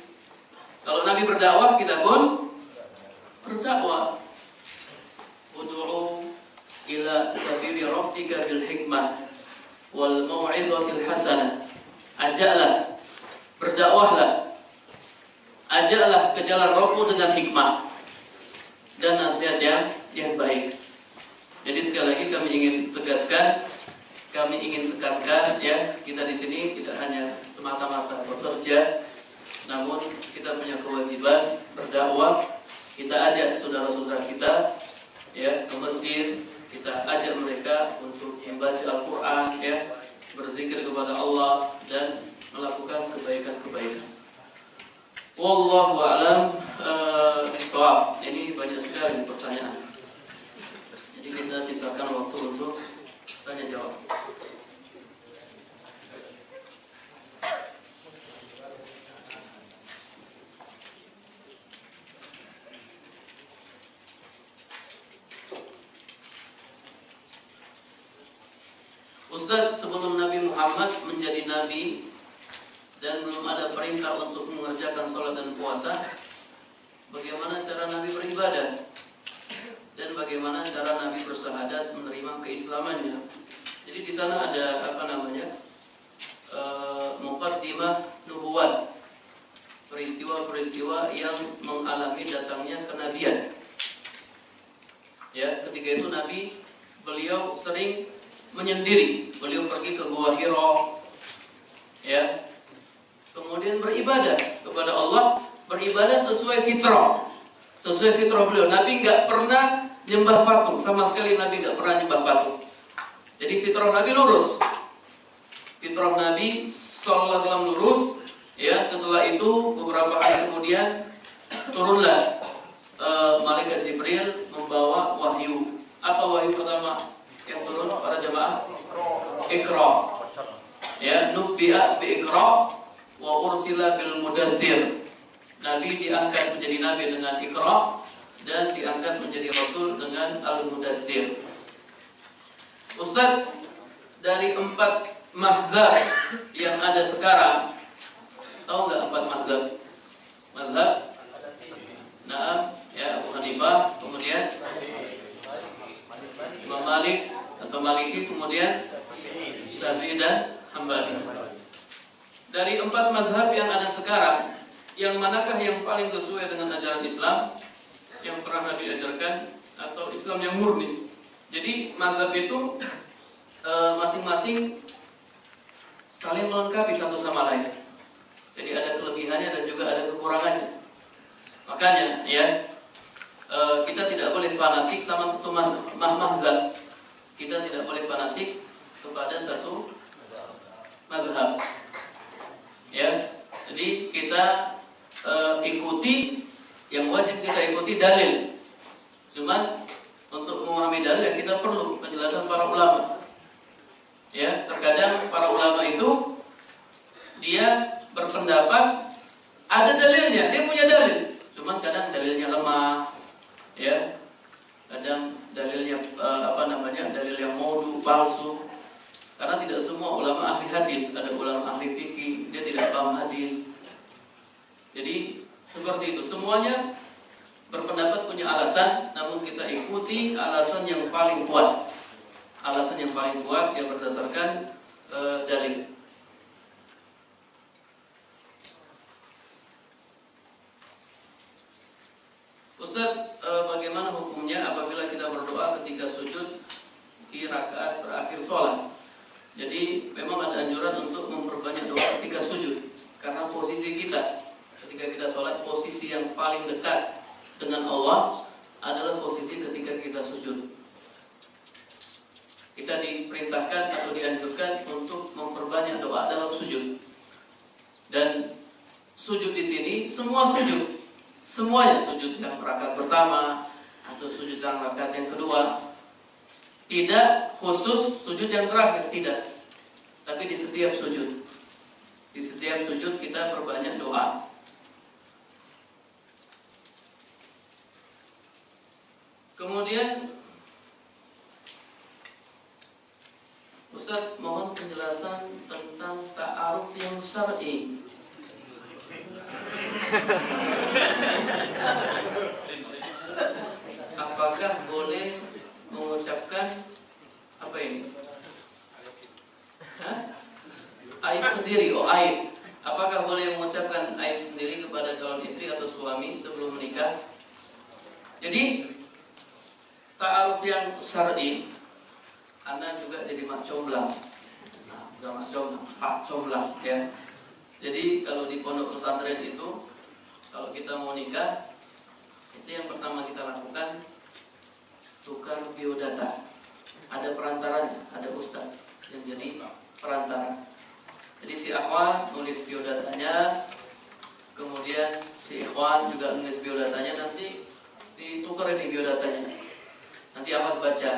Kalau Nabi berdakwah, kita pun berdakwah. Ud'u ila sabili rabbika bil hikmah wal mau'izatil hasanah. Ajaklah, berdakwahlah, ajaklah ke jalan Rabbmu dengan hikmah dan nasihat yang baik. Jadi sekali lagi kami ingin tegaskan, kami ingin tekankan, ya, kita di sini tidak hanya semata-mata bekerja, namun kita punya kewajiban berdakwah. Kita ajak saudara-saudara kita, ya, ke masjid, kita ajak mereka untuk membaca Al-Quran, ya, berzikir kepada Allah dan melakukan kebaikan-kebaikan. Wallahu a'lam bishawab. Ini banyak sekali pertanyaan. Jadi kita sisakan waktu untuk tanya jawab. Ustaz, sebelum Nabi Muhammad menjadi nabi, dan belum ada perintah untuk mengerjakan sholat dan puasa, bagaimana cara Nabi beribadah dan bagaimana cara Nabi bersyahadat menerima keislamannya. Jadi di sana ada muqaddimah nubuwat, peristiwa-peristiwa yang mengalami datangnya kenabian. Ya, ketika itu beliau sering menyendiri. Beliau pergi ke Gua Hira, ya, kemudian beribadah kepada Allah, beribadah sesuai fitrah. Sesuai fitrah beliau. Nabi nggak pernah nyembah patung, sama sekali Nabi nggak pernah nyembah patung. Jadi fitrah Nabi lurus. Fitrah Nabi sallallahu alaihi wasallam lurus. Ya, setelah itu beberapa hari kemudian turunlah malaikat Jibril membawa wahyu. Apa wahyu pertama yang turun para jemaah? Iqra. Ya, nubbi'a bi Iqra wa ursila bil mudassir. Nabi diangkat menjadi nabi dengan Iqra dan diangkat menjadi rasul dengan Al-Mudassir. Ustaz, dari 4 mazhab yang ada sekarang, tahu nggak 4 mazhab? Mazhab? Naam, ya, Abu Hanifah, kemudian Imam Malik atau Maliki, kemudian Syafi'i dan Hambali. Dari 4 mazhab yang ada sekarang, yang manakah yang paling sesuai dengan ajaran Islam yang pernah Nabi ajarkan atau Islam yang murni? Jadi mazhab itu masing-masing saling melengkapi satu sama lain. Jadi ada kelebihannya dan juga ada kekurangannya. Makanya ya, kita tidak boleh fanatik sama satu mazhab. Kita tidak boleh fanatik kepada satu mazhab. Ya, jadi kita ikuti, yang wajib kita ikuti dalil. Cuman untuk memahami dalil ya kita perlu penjelasan para ulama. Ya, terkadang para ulama itu dia berpendapat ada dalilnya, dia punya dalil. Cuman kadang dalilnya lemah, ya. Kadang dalilnya dalil yang maudhu, palsu. Karena tidak semua ulama ahli hadis, ada ulama ahli fikih, dia tidak paham hadis. Jadi seperti itu, semuanya berpendapat punya alasan, namun kita ikuti alasan yang paling kuat. Alasan yang paling kuat yang berdasarkan dalil. Ustaz, bagaimana hukumnya apabila kita berdoa ketika sujud di rakaat terakhir sholat? Jadi memang ada anjuran untuk memperbanyak doa ketika sujud, karena posisi kita ketika kita sholat, posisi yang paling dekat dengan Allah adalah posisi ketika kita sujud. Kita diperintahkan atau dianjurkan untuk memperbanyak doa dalam sujud. Dan sujud di sini semua sujud, semuanya, sujud yang rakaat pertama atau sujud yang rakaat yang kedua. Tidak khusus sujud yang terakhir, tidak. Tapi di setiap sujud. Di setiap sujud kita perbanyak doa. Kemudian Ustaz, mohon penjelasan tentang ta'aruf yang syar'i. Apakah boleh mengucapkan apa ini? Aib sendiri, aib. Apakah boleh mengucapkan aib sendiri kepada calon istri atau suami sebelum menikah? Jadi ta'aruf yang syar'i, Anda juga jadi mak comblang. Nah, bukan mak comblang, pak comblang ya. Jadi kalau di pondok pesantren itu, kalau kita mau nikah, itu yang pertama kita lakukan tukar biodata. Ada perantaranya, ada ustaz yang jadi perantara. Jadi si akhwan nulis biodatanya, kemudian si ikhwan juga nulis biodatanya, nanti ditukar ini biodatanya. Nanti akhwat baca.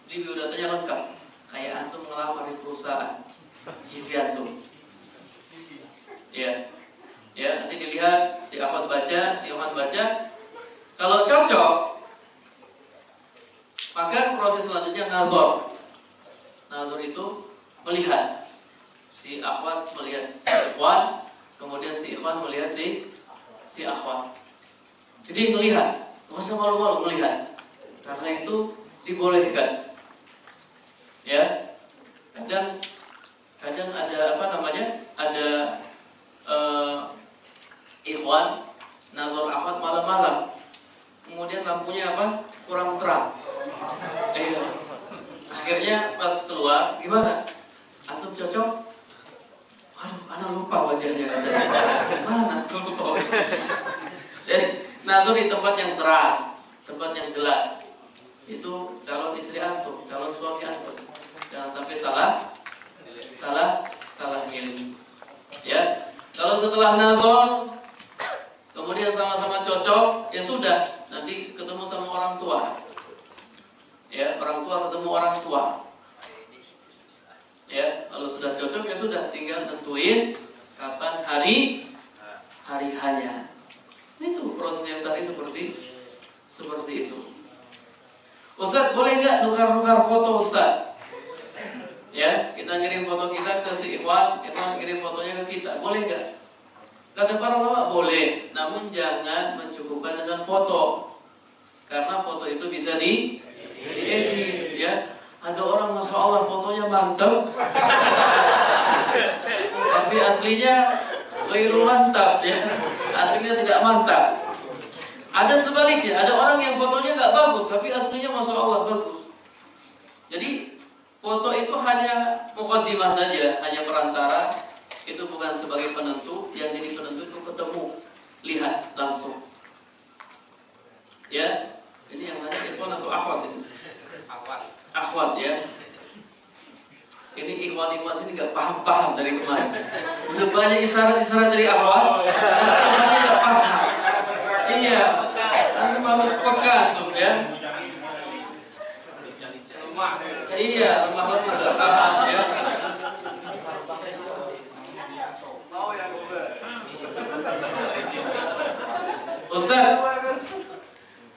Jadi biodatanya lengkap, kayak antum ngelamar di perusahaan, CV antum. Ya, nanti dilihat, si akhwat baca, si ikhwan baca. Kalau cocok, maka proses selanjutnya ngador. Ngador itu melihat, si akhwat melihat ikhwan, melihat si akhwat. Jadi melihat, nggak usah malu-malu melihat, karena itu dibolehkan. Ya, kadang ada apa namanya, ada ikhwan nazar akhwat malam-malam, kemudian lampunya apa, kurang terang. Akhirnya pas keluar, gimana? Antum cocok? Aduh, anak lupa wajahnya katanya. Gimana? Lupa wajahnya. Jadi nazar di tempat yang terang, tempat yang jelas. Itu calon istri antum, calon suami antum. Jangan sampai salah milih. Ya, kalau setelah nazar kemudian sama-sama cocok, ya sudah, nanti ketemu sama orang tua. Ya, orang tua ketemu orang tua. Ya, kalau sudah cocok ya sudah, tinggal tentuin kapan hari hanya. Itu proses yang tadi seperti itu. Ustaz, boleh nggak nukar foto Ustaz? Ya, kita ngirim foto kita ke si Ikhwan ngirim fotonya ke kita, boleh nggak? Kata para ulama boleh, namun jangan mencukupkan dengan foto, karena foto itu bisa diedit. Ya, ada orang masya Allah fotonya mantap, tapi aslinya keliru mantap. Ya, aslinya tidak mantap. Ada sebaliknya, ada orang yang fotonya nggak bagus, tapi aslinya masya Allah bagus. Jadi foto itu hanya muqaddimah saja, hanya perantara. Itu bukan sebagai penentu. Yang jadi penentu itu ketemu, lihat langsung. Ya, ini yang nanya ikhwan atau akhwat ini? Akhwat ya. Ini ikhwan sini nggak paham dari kemarin. Udah banyak isyarat dari akhwat, tapi nggak paham. Iya, nanti malas pekan tuh ya. Iya, lemah nggak paham ya. Ustaz,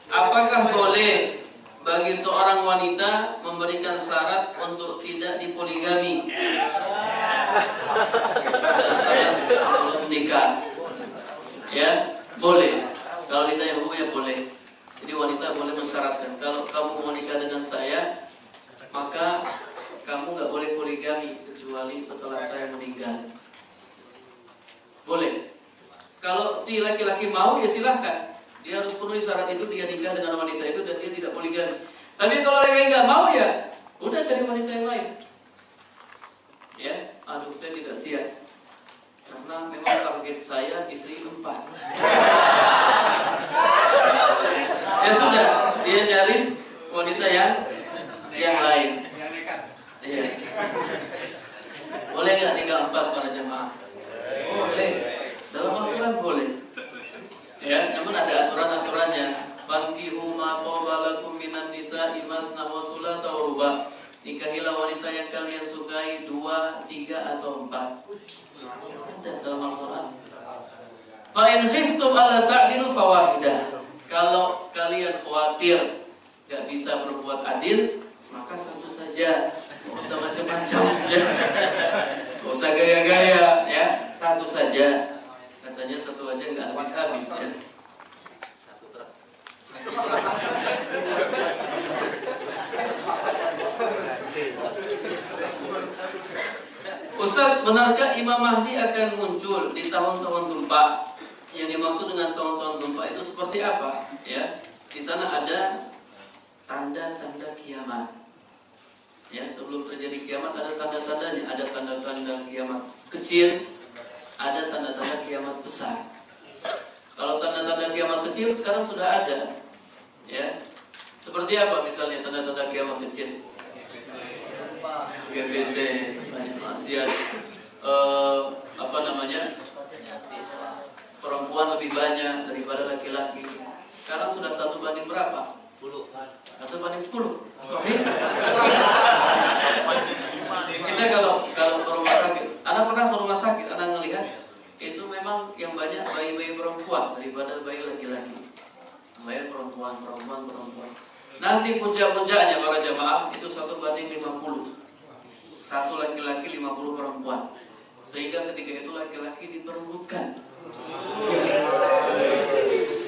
apakah boleh bagi seorang wanita memberikan syarat untuk tidak dipoligami sebelum menikah? Ya, boleh. Kalau ditanya hukum ya boleh. Jadi wanita boleh mensyaratkan, kalau kamu mau nikah dengan saya, maka kamu nggak boleh poligami kecuali setelah saya meninggal. Boleh. Kalau si laki-laki mau ya silahkan. Dia harus penuhi syarat itu, dia nikah dengan wanita itu dan dia tidak poligami. Tapi kalau laki-laki nggak mau ya udah cari wanita yang lain. Ya, aduh saya tidak siap, karena memang target saya istri 4. Ya sudah, dia cari wanita yang lain. Iya. Boleh nggak nikah 4 para jemaah? Boleh. Dalam Al-Quran boleh. Ya, namun ada aturan-aturannya. Fankihu ma tawbalakum minan nisa'i masna wa thulatha wa ruba'. Nikahilah wanita yang kalian sukai 2, 3 atau 4. Ada dalam Al-Quran. Fa in khiftum alla ta'dilu fawahidah. Kalau kalian khawatir gak bisa berbuat adil, maka satu saja. Gak usah macam-macam ya. Gak usah gaya-gaya ya. Satu saja. Katanya satu aja nggak habis-habis ya. Ustaz, benarkah Imam Mahdi akan muncul di tahun-tahun gempa? Yang dimaksud dengan tahun-tahun gempa itu seperti apa? Ya, di sana ada tanda-tanda kiamat. Ya, sebelum terjadi kiamat ada tanda-tandanya, ada tanda-tanda kiamat kecil, ada tanda-tanda kiamat besar. Kalau tanda-tanda kiamat kecil sekarang sudah ada. Ya. Seperti apa misalnya tanda-tanda kiamat kecil? GPT, banyak maksiat, apa namanya? Perempuan lebih banyak daripada laki-laki. Sekarang sudah 1 banding berapa? 10. 1 banding 10. Kita kalau ke rumah sakit, anak pernah ke rumah sakit, anak ngelihat itu memang yang banyak bayi-bayi perempuan daripada bayi laki-laki. Bayi perempuan. Nanti puncak-puncaknya para jamaah itu 1 banding 50. 1 laki-laki 50 perempuan. Sehingga ketika itu laki-laki diperebutkan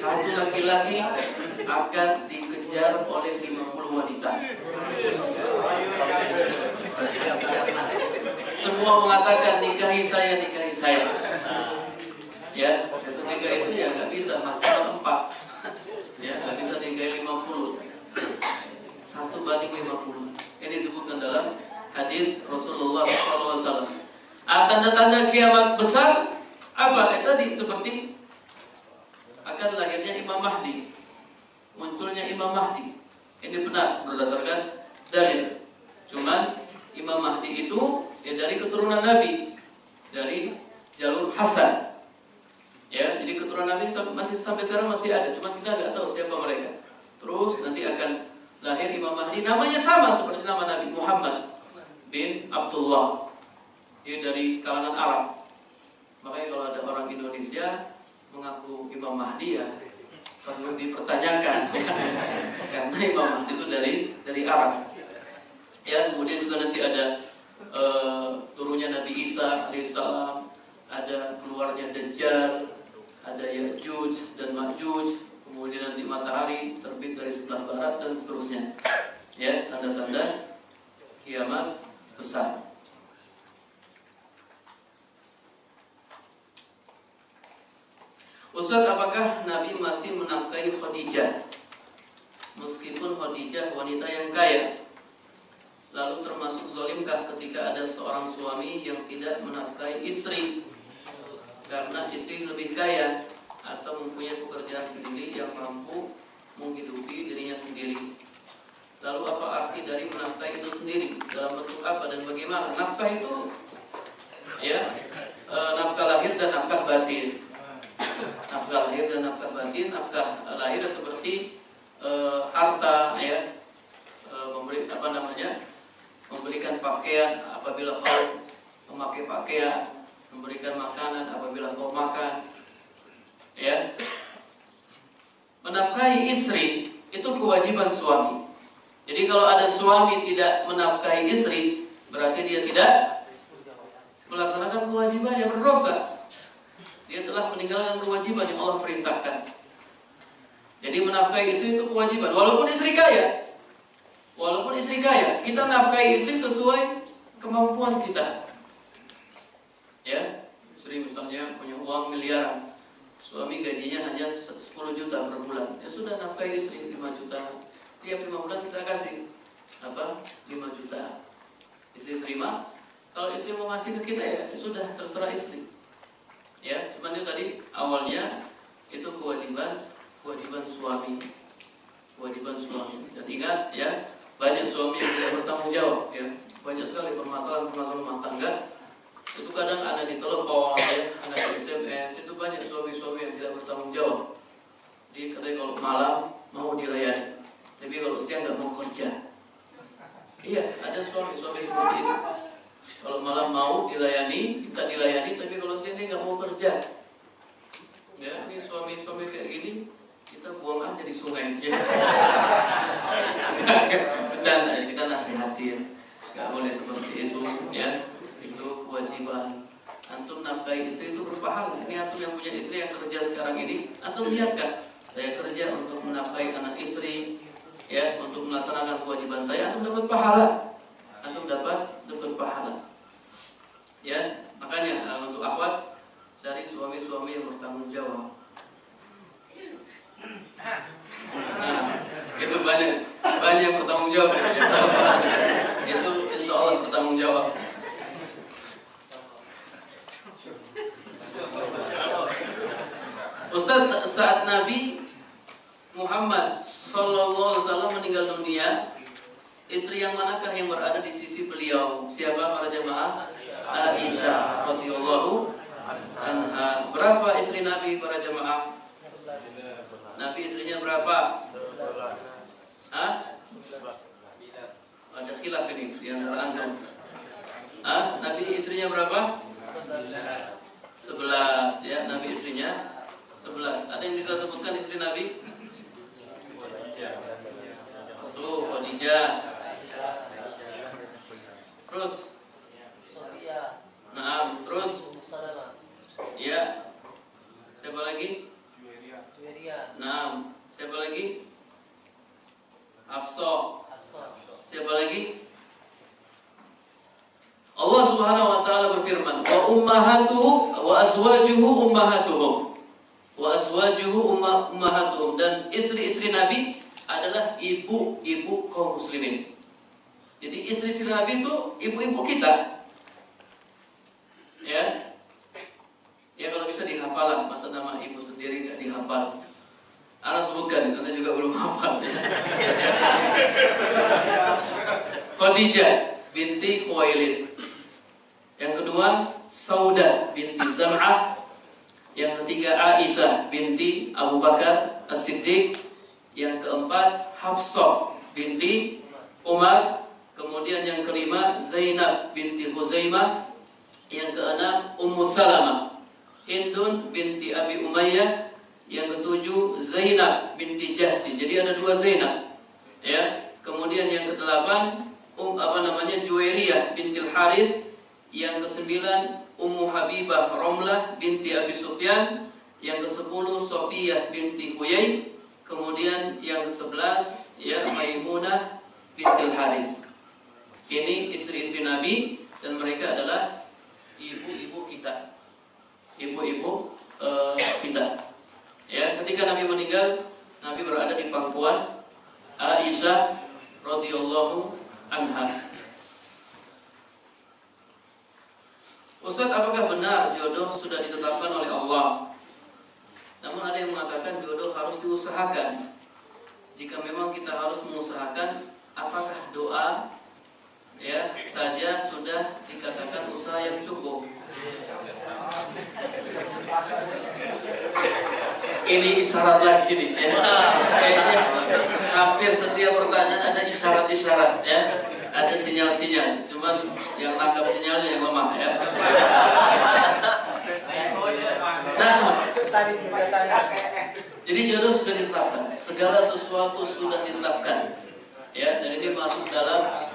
Satu laki-laki akan dikejar oleh 50 wanita. Semua mengatakan nikahi saya, nikahi saya. Ya, ketika itu ya nggak bisa, maksimal 4. Ya, nggak bisa nikahi 50. 1:50. Ini disebutkan dalam hadis Rasulullah SAW. Tanda-tanda kiamat besar apa? Tadi seperti akan lahirnya Imam Mahdi, munculnya Imam Mahdi. Ini benar berdasarkan dalil. Cuman Imam Mahdi itu ya dari keturunan Nabi, dari jalur Hasan. Ya, jadi keturunan Nabi masih sampai sekarang masih ada. Cuma kita nggak tahu siapa mereka. Terus nanti akan lahir Imam Mahdi, namanya sama seperti nama Nabi Muhammad bin Abdullah. Dia dari kalangan Arab. Makanya kalau ada orang Indonesia mengaku Imam Mahdi ya perlu dipertanyakan. Karena Imam Mahdi itu dari Arab. Ya, kemudian juga nanti ada turunnya Nabi Isa alaihissalam, ada keluarnya Dajjal, ada Ya'juj dan Ma'juj, kemudian nanti matahari terbit dari sebelah barat dan seterusnya. Ya, tanda-tanda kiamat besar. Ustaz, apakah Nabi masih menafkahi Khadijah? Meskipun Khadijah wanita yang kaya. Lalu termasuk zalimkah ketika ada seorang suami yang tidak menafkahi istri karena istri lebih kaya atau mempunyai pekerjaan sendiri yang mampu menghidupi dirinya sendiri? Lalu apa arti dari menafkahi itu sendiri? Dalam bentuk apa dan bagaimana? Nafkah itu ya nafkah lahir dan nafkah batin. Nafkah lahir dan nafkah batin. Nafkah lahir seperti harta, ya, memberikan pakaian apabila kau memakai pakaian, memberikan makanan apabila kau makan, ya. Menafkahi istri itu kewajiban suami. Jadi kalau ada suami tidak menafkahi istri, berarti dia tidak melaksanakan kewajibannya, berdosa. Dia telah meninggalkan kewajiban yang Allah perintahkan. Jadi menafkahi istri itu kewajiban, walaupun istri kaya. Walaupun istri kaya, kita nafkahi istri sesuai kemampuan kita. Ya, istri misalnya punya uang miliaran, suami gajinya hanya 10 juta per bulan, ya sudah nafkahi istri 5 juta. Tiap 5 bulan kita kasih 5 juta. Istri terima. Kalau istri mau ngasih ke kita ya sudah, terserah istri. Ya, cuman itu tadi awalnya itu kewajiban suami. Kewajiban suami. Dan ingat ya, banyak suami yang tidak bertanggung jawab ya. Banyak sekali permasalahan rumah tangga. Itu kadang ada di telepon ya, ada di SMS. Itu banyak suami-suami yang tidak bertanggung jawab. Jadi katanya kalau malam mau dilayani, tapi kalau siang nggak mau kerja. Iya, ada suami-suami seperti itu. Kalau malam mau dilayani, kita dilayani, tapi kalau siang dia nggak mau kerja. Ya, ini suami-suami kayak gini, kita buang aja di sungai. Ya. Bercanda, kita nasihatin. Nggak boleh seperti itu, ya. Itu kewajiban. Antum nafkahi istri itu berpahala. Ini antum yang punya istri yang kerja sekarang ini, antum lihatkan. Saya kerja untuk menafkahi anak istri, ya, untuk melaksanakan kewajiban saya, antum dapat pahala. Antum dapat pahala. Ya, makanya untuk akhwat cari suami-suami yang bertanggung jawab. Nah, itu banyak yang bertanggung jawab. Itu insya Allah bertanggung jawab. Ustaz, saat Nabi Muhammad SAW meninggal dunia, istri yang manakah yang berada di sisi beliau? Siapa para jemaah? Aisyah radhiyallahu anha. Berapa istri Nabi para jemaah? Nabi istrinya berapa? Hah? Ada khilaf ini di antara antum. Nabi istrinya berapa? 11 ya, Nabi istrinya 11. Ada yang bisa sebutkan istri Nabi? Tuh, Khadijah. Terus nah, terus ya, Siapa lagi? Juweria. Nah, siapa lagi? Hafsah. Siapa lagi? Allah Subhanahu wa taala berfirman, "Wa ummahatuhu wa azwajuhu ummahatuhum." Wa azwajuhu ummahatuhum, dan istri-istri Nabi adalah ibu-ibu kaum muslimin. Jadi istri-istri Nabi itu ibu-ibu kita. Ya. Ya kalau bisa dihafal, masa nama ibu sendiri enggak dihafal. Ana sebutkan, Anda juga belum hafal. Khadijah binti Khuwailid. Yang kedua, Saudah binti Zam'ah. Yang ketiga, Aisyah binti Abu Bakar As-Siddiq. Yang keempat, Hafsah binti Umar. Kemudian yang kelima, Zainab binti Khuzaimah. Yang keenam, Ummu Salamah, Hindun binti Abi Umayyah. Yang ketujuh, Zainab binti Jahsi. Jadi ada 2 Zainab. Ya. Kemudian yang kedelapan, Juwairiyah bintil Harith. Yang kesembilan, Ummu Habibah Romlah binti Abi Sufyan. Yang ke-10, Sofiyah binti Huyai. Kemudian yang ke-11, ya, Maimunah bintil Haris. Ini istri-istri Nabi, dan mereka adalah ibu-ibu kita. Ibu-ibu kita. Ya, ketika Nabi meninggal, Nabi berada di pangkuan Aisyah radhiyallahu anha. Ustaz, apakah benar jodoh sudah ditetapkan oleh Allah? Namun ada yang mengatakan jodoh harus diusahakan. Jika memang kita harus mengusahakan, apakah doa ya saja sudah dikatakan usaha yang cukup? Ini isyarat lagi nih. Kayaknya hampir setiap pertanyaan ada isyarat-isyarat, ya. Ada sinyal-sinyal. Cuman yang tangkap sinyalnya yang lemah, ya. Sama. Jadi jodoh sudah ditetapkan. Segala sesuatu sudah ditetapkan. Ya, dan ini masuk dalam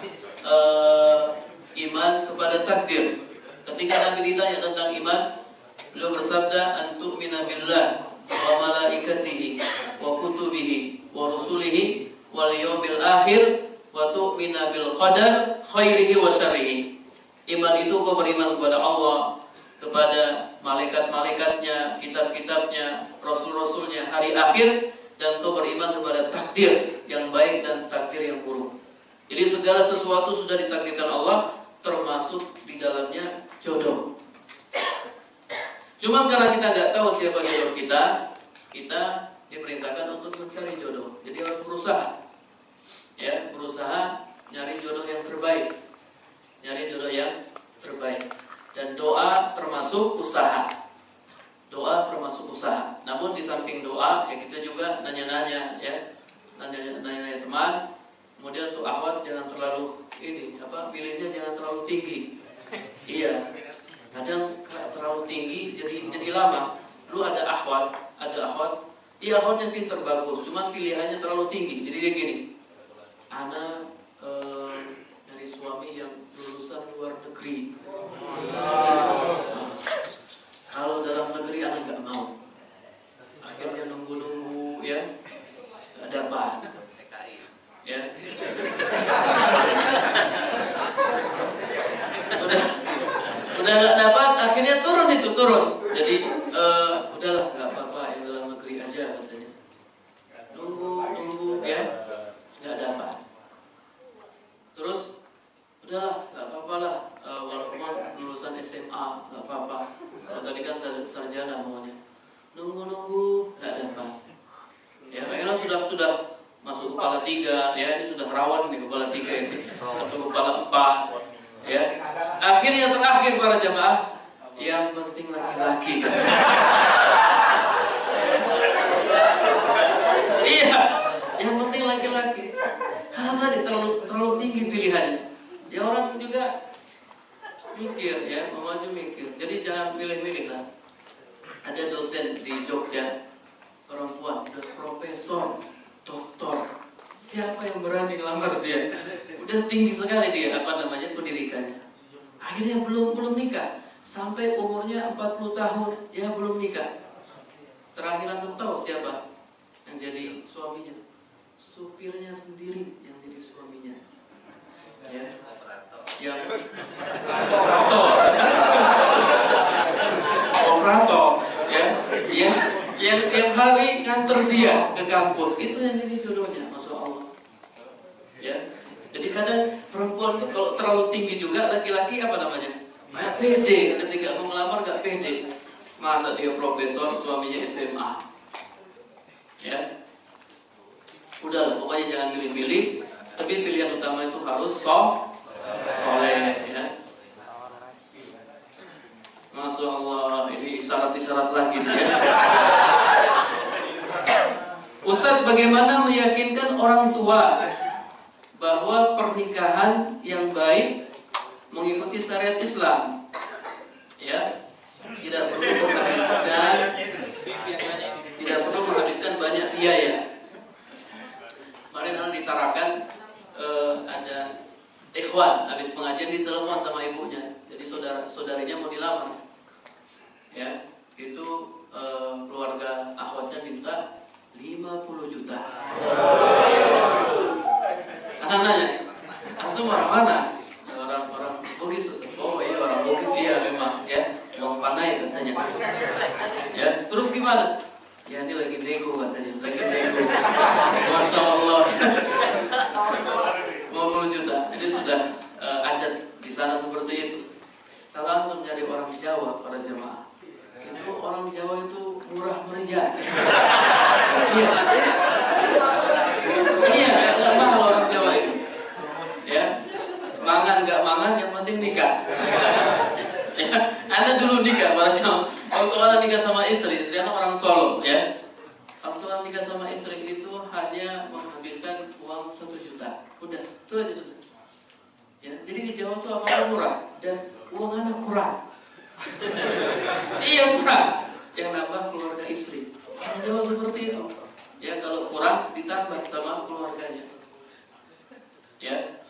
iman kepada takdir. Ketika Nabi ditanya tentang iman, beliau bersabda, "Antu'mina billah wa malaikatihi wa kutubihi wa rusulihi wal yawmil akhir wa tu'mina bil qadar khairihi wa syarrihi." Iman itu kau beriman kepada Allah, kepada malaikat-malaikatnya, kitab-kitabnya, rasul-rasulnya, hari akhir, dan kau beriman kepada takdir yang baik dan takdir yang buruk. Jadi segala sesuatu sudah ditakdirkan Allah, termasuk di dalamnya jodoh. Cuma karena kita nggak tahu siapa jodoh kita, kita diperintahkan untuk mencari jodoh. Jadi harus berusaha, ya, berusaha nyari jodoh yang terbaik, nyari jodoh yang terbaik. Dan doa termasuk usaha. Doa termasuk usaha. Namun di samping doa, ya kita juga nanya-nanya, ya, nanya-nanya teman. Kemudian untuk akhwat jangan terlalu pilihnya jangan terlalu tinggi. Iya. Kadang terlalu tinggi jadi lama. Lu ada akhwat. Iya, akhwatnya pinter bagus, cuman pilihannya terlalu tinggi. Jadi dia gini. Ana dari suami yang lulusan luar negeri. Kalau dalam negeri anak nggak mau. Akhirnya nunggu-nunggu, ya, nggak dapat. Ya. Udah nggak dapat, akhirnya turun. Jadi udahlah, nggak apa-apa, yang dalam negeri aja katanya. Nunggu, ya, nggak dapat. Terus udahlah, nggak apa-apa lah, walaupun lulusan SMA nggak apa-apa. Tadi kan sarjana maunya. Nunggu, nggak dapat. Ya, akhirnya sudah masuk kepala 3, ya, ini sudah rawan di kepala 3 ini, atau kepala 4, ya. Akhirnya terakhir para jamaah, yang penting laki-laki. Iya, yang penting laki-laki. Karena tadi terlalu tinggi pilihannya. Ya, orang juga mikir, ya, memaju mikir. Jadi jangan pilih-pilih lah. Ada dosen di Jogja, perempuan, udah profesor, doktor, siapa yang berani ngelamar dia? Udah tinggi sekali dia, pendidikannya. Akhirnya belum nikah, sampai umurnya 40 tahun, ya belum nikah. supirnya sendiri yang jadi suaminya. Ya. Yang operator, ya, yang tiap hari nganter dia ke kampus, itu yang jadi jodohnya, masya Allah. Ya, jadi kadang perempuan itu kalau terlalu tinggi juga, laki-laki apa namanya? Nggak pede, ketika mau melamar nggak pede. Masa dia profesor, suaminya SMA. Ya, udah, pokoknya jangan milih-milih, tapi pilihan utama itu harus soleh, ya. Masya Allah, ini isyarat-isyarat lagi ya. Ustadz, bagaimana meyakinkan orang tua bahwa pernikahan yang baik mengikuti syariat Islam? Ya, tidak perlu menghabiskan banyak biaya. Kemarin anak ditarakan ada ikhwan habis pengajian ditelepon sama ibunya. Jadi saudarinya mau dilamar. Ya, itu keluarga akhwatnya minta 50 juta. Anak nanya, antum orang mana? Orang Bugis. Oh iya, orang Bugis, iya memang ya. Uang panai katanya. Ya, terus gimana? Ya ini lagi nego katanya, lagi nego. Masya Allah. 50 juta. Jadi sudah adat di sana seperti itu. Kalau antum menjadi orang Jawa, para jemaah, itu orang Jawa itu murah meriah. Iya. Iya, nggak mahal orang Jawa itu. Ya, mangan nggak mangan, yang penting nikah. Ya, Anda dulu nikah, para jemaah. Waktu Anda nikah sama istri Anda orang Solo, ya. Waktu Anda nikah sama istri itu hanya menghabiskan uang 1 juta. Udah, itu aja sudah. Ya, jadi di Jawa itu apa murah dan uang anak kurang. Iya murah. Yang nambah keluarga istri. Orang Jawa seperti itu. Ya, kalau kurang ditambah sama keluarganya. Ya.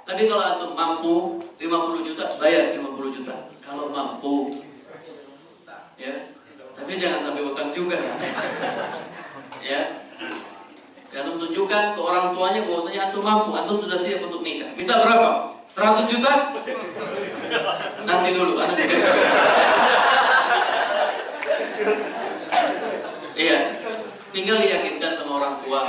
Tapi kalau antum mampu 50 juta, bayar 50 juta. Kalau mampu. Ya. Tapi jangan sampai utang juga. Ya. Antum tunjukkan ke orang tuanya bahwasanya antum mampu, antum sudah siap untuk nikah. Minta berapa? 100 juta? Nanti dulu, anak juga. Iya, tinggal diyakinkan sama orang tua.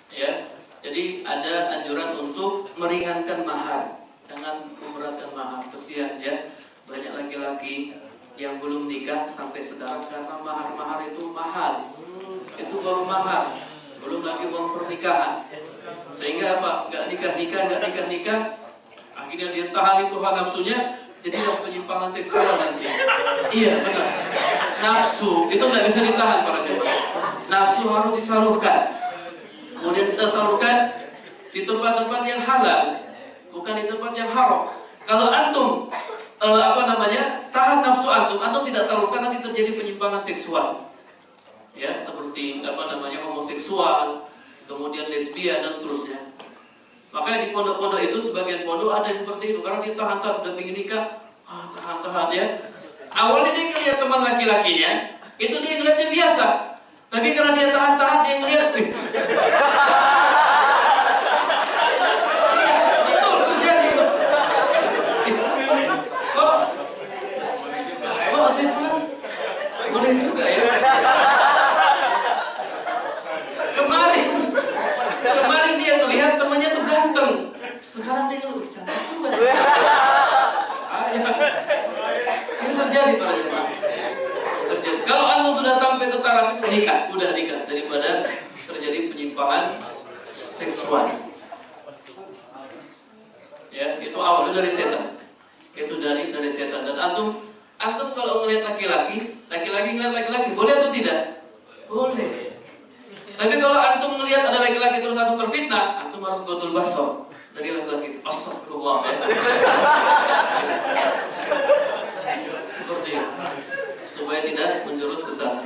Ya, jadi ada anjuran untuk meringankan mahar, jangan memberatkan mahar. Kesian ya, banyak laki-laki yang belum nikah sampai sekarang karena mahar-mahar itu mahal. Itu baru mahar. Belum lagi uang pernikahan. Sehingga apa? Gak nikah. Akhirnya dia tahan itu hawa nafsunya, jadi ada penyimpangan seksual nanti. Iya benar. Nafsu itu gak bisa ditahan para jemaah. Nafsu harus disalurkan. Kemudian kita salurkan di tempat-tempat yang halal, bukan di tempat yang haram. Kalau antum tahan nafsu antum tidak salurkan, nanti terjadi penyimpangan seksual. Ya, seperti homoseksual, kemudian lesbian dan seterusnya. Makanya di pondok-pondok itu sebagian pondok ada seperti itu karena dia tahan-tahan udah pengen nikah, tahan-tahan ya. Awalnya dia ngeliat teman laki-lakinya, itu dia ngeliatnya biasa. Tapi karena dia tahan-tahan dia ngeliat, itu terjadi. Kok sih boleh juga ya. Kemarin dia melihat temannya tuh ganteng. Sekarang dia ngeliat cantik juga. Ini terjadi pada jemaah. Kalau anda sudah sampai ke taraf itu nikah, udah nikah daripada terjadi penyimpangan seksual. Ya, itu awalnya dari setan. Itu dari setan. Dan antum kalau ngelihat laki-laki ngelihat laki-laki, boleh atau tidak? Boleh. Tapi kalau antum melihat ada laki-laki terus antum terfitnah, antum harus gotul basor dari laki-laki. Astagfirullah ya. Seperti itu. Supaya tidak menjurus ke sana.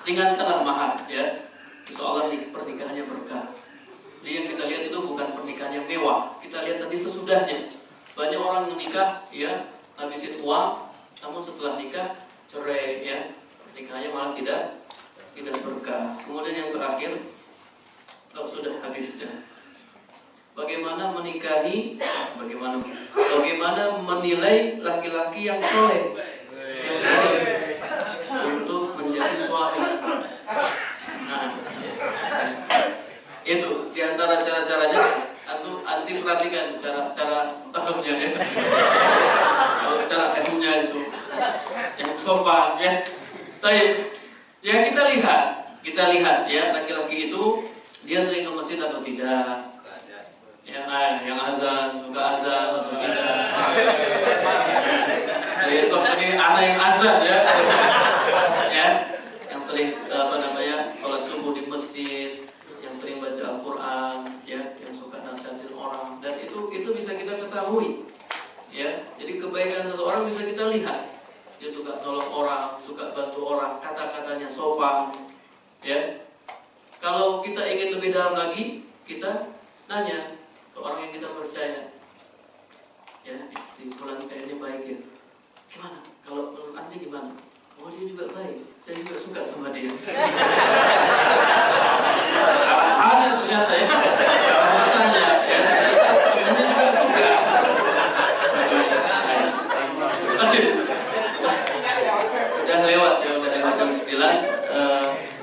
Ringankanlah mahar ya. Insyaallah pernikahannya berkah. Jadi yang kita lihat itu bukan pernikahan yang mewah. Kita lihat tadi sesudahnya. Banyak orang yang nikah ya, habisin uang, namun setelah nikah cerai ya. Pernikahannya malah tidak berkah. Kemudian yang terakhir, bagaimana menikahi, bagaimana menilai laki-laki yang soleh, yang baik untuk menjadi suami. Nah, itu diantara cara-caranya. Anti perhatikan cara tahapnya ya. Kalau cara ilmunya itu yang sopan ya. Baik. Ya kita lihat ya laki-laki itu dia sering ke masjid atau tidak. Yang azan, suka azan atau tidak. Besok ini anak yang azan ya. Ya, yang sering sholat subuh di masjid, yang sering baca Al-Quran, ya, yang suka nasihatin orang, dan itu bisa kita ketahui. Ya, jadi kebaikan seseorang bisa kita lihat. Dia suka tolong orang, suka bantu orang, kata-katanya sopan. Ya, kalau kita ingin lebih dalam lagi, kita nanya ke orang yang kita percaya. Ya, si fulan kayaknya baik ya. Gimana? Kalau menurut anti gimana? Oh, dia juga baik. Saya juga suka sama dia. Ada ternyata ya. Kalau bertanya, ya, dia juga suka. Udah lewat jam 9.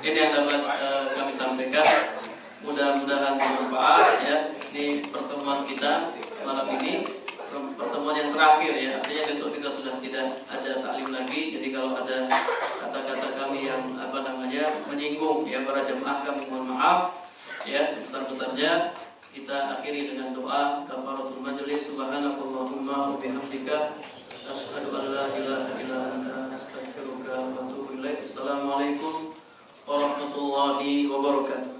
Ini yang dapat kami sampaikan. Mudah-mudahan bermanfaat ya. Ini pertemuan kita malam ini, pertemuan yang terakhir ya. Artinya besok kita sudah tidak ada taklim lagi. Jadi kalau ada kata-kata kami yang menyinggung ya para jemaah, kami mohon maaf ya sebesar-besarnya. Kita akhiri dengan doa kafaratul majelis. Subhanakallahumma wa bihamdika asyhadu an la ilaha illa anta astaghfiruka wa atubu ilaik. Assalamualaikum warahmatullahi wabarakatuh.